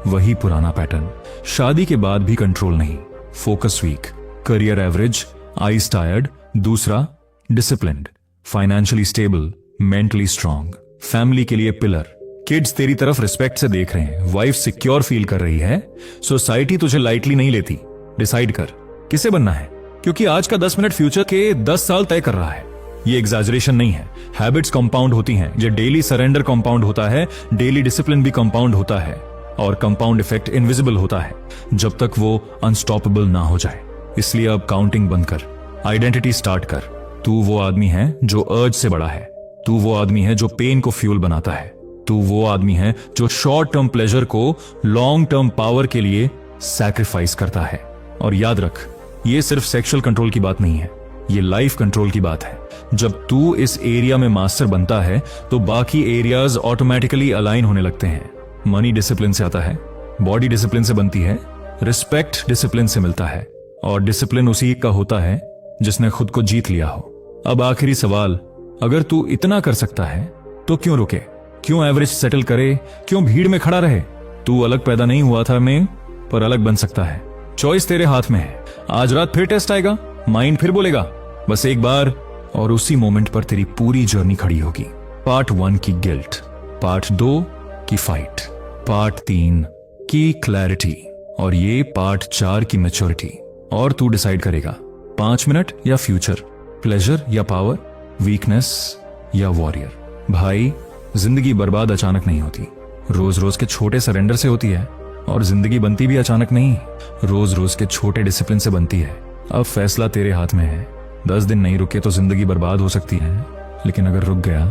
वही पुराना पैटर्न, शादी के बाद भी कंट्रोल नहीं, focus weak, career average, eyes tired. दूसरा, disciplined, financially stable, mentally strong, family के लिए पिलर, किड्स तेरी तरफ रिस्पेक्ट से देख रहे हैं, वाइफ सिक्योर फील कर रही है, सोसाइटी तुझे लाइटली नहीं लेती। डिसाइड कर किसे बनना है, क्योंकि आज का 10 मिनट फ्यूचर के 10 साल तय कर रहा है। ये एग्जैजरेशन नहीं है, हैबिट्स कंपाउंड होती हैं। जो डेली सरेंडर कंपाउंड होता है, डेली डिसिप्लिन भी कंपाउंड होता है, और कंपाउंड इफेक्ट इनविजिबल होता है जब तक वो अनस्टॉपेबल ना हो जाए। इसलिए अब काउंटिंग बंद कर, आइडेंटिटी स्टार्ट कर। तू वो आदमी है जो अर्ज से बड़ा है, तू वो आदमी है जो पेन को फ्यूल बनाता है, तू वो आदमी है जो शॉर्ट टर्म प्लेजर को लॉन्ग टर्म पावर के लिए सैक्रिफाइस करता है। और याद रख, ये सिर्फ सेक्सुअल कंट्रोल की बात नहीं है, ये लाइफ कंट्रोल की बात है। जब तू इस एरिया में मास्टर बनता है तो बाकी एरियाज ऑटोमेटिकली अलाइन होने लगते हैं। मनी डिसिप्लिन से आता है, बॉडी डिसिप्लिन से बनती है, रिस्पेक्ट डिसिप्लिन से मिलता है, और डिसिप्लिन उसी का होता है जिसने खुद को जीत लिया हो। अब आखिरी सवाल, अगर तू इतना कर सकता है तो क्यों रुके, क्यों एवरेज सेटल करे, क्यों भीड़ में खड़ा रहे? तू अलग पैदा नहीं हुआ था में, पर अलग बन सकता है। चॉइस तेरे हाथ में है। आज रात फिर टेस्ट आएगा, माइंड फिर बोलेगा बस एक बार, और उसी मोमेंट पर तेरी पूरी जर्नी खड़ी होगी। पार्ट 1 की गिल्ट, पार्ट 2 की फाइट, पार्ट 3 की क्लैरिटी, और ये पार्ट 4 की मैच्योरिटी। और तू डिसाइड करेगा 5 मिनट या फ्यूचर, प्लेजर या पावर, वीकनेस या वॉरियर। भाई, जिंदगी बर्बाद अचानक नहीं होती, रोज रोज के छोटे सरेंडर से होती है। और जिंदगी बनती भी अचानक नहीं, रोज रोज के छोटे डिसिप्लिन से बनती है। अब फैसला तेरे हाथ में है। 10 दिन नहीं रुके तो जिंदगी बर्बाद हो सकती है, लेकिन अगर रुक गया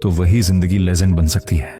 तो वही जिंदगी लेजेंड बन सकती है।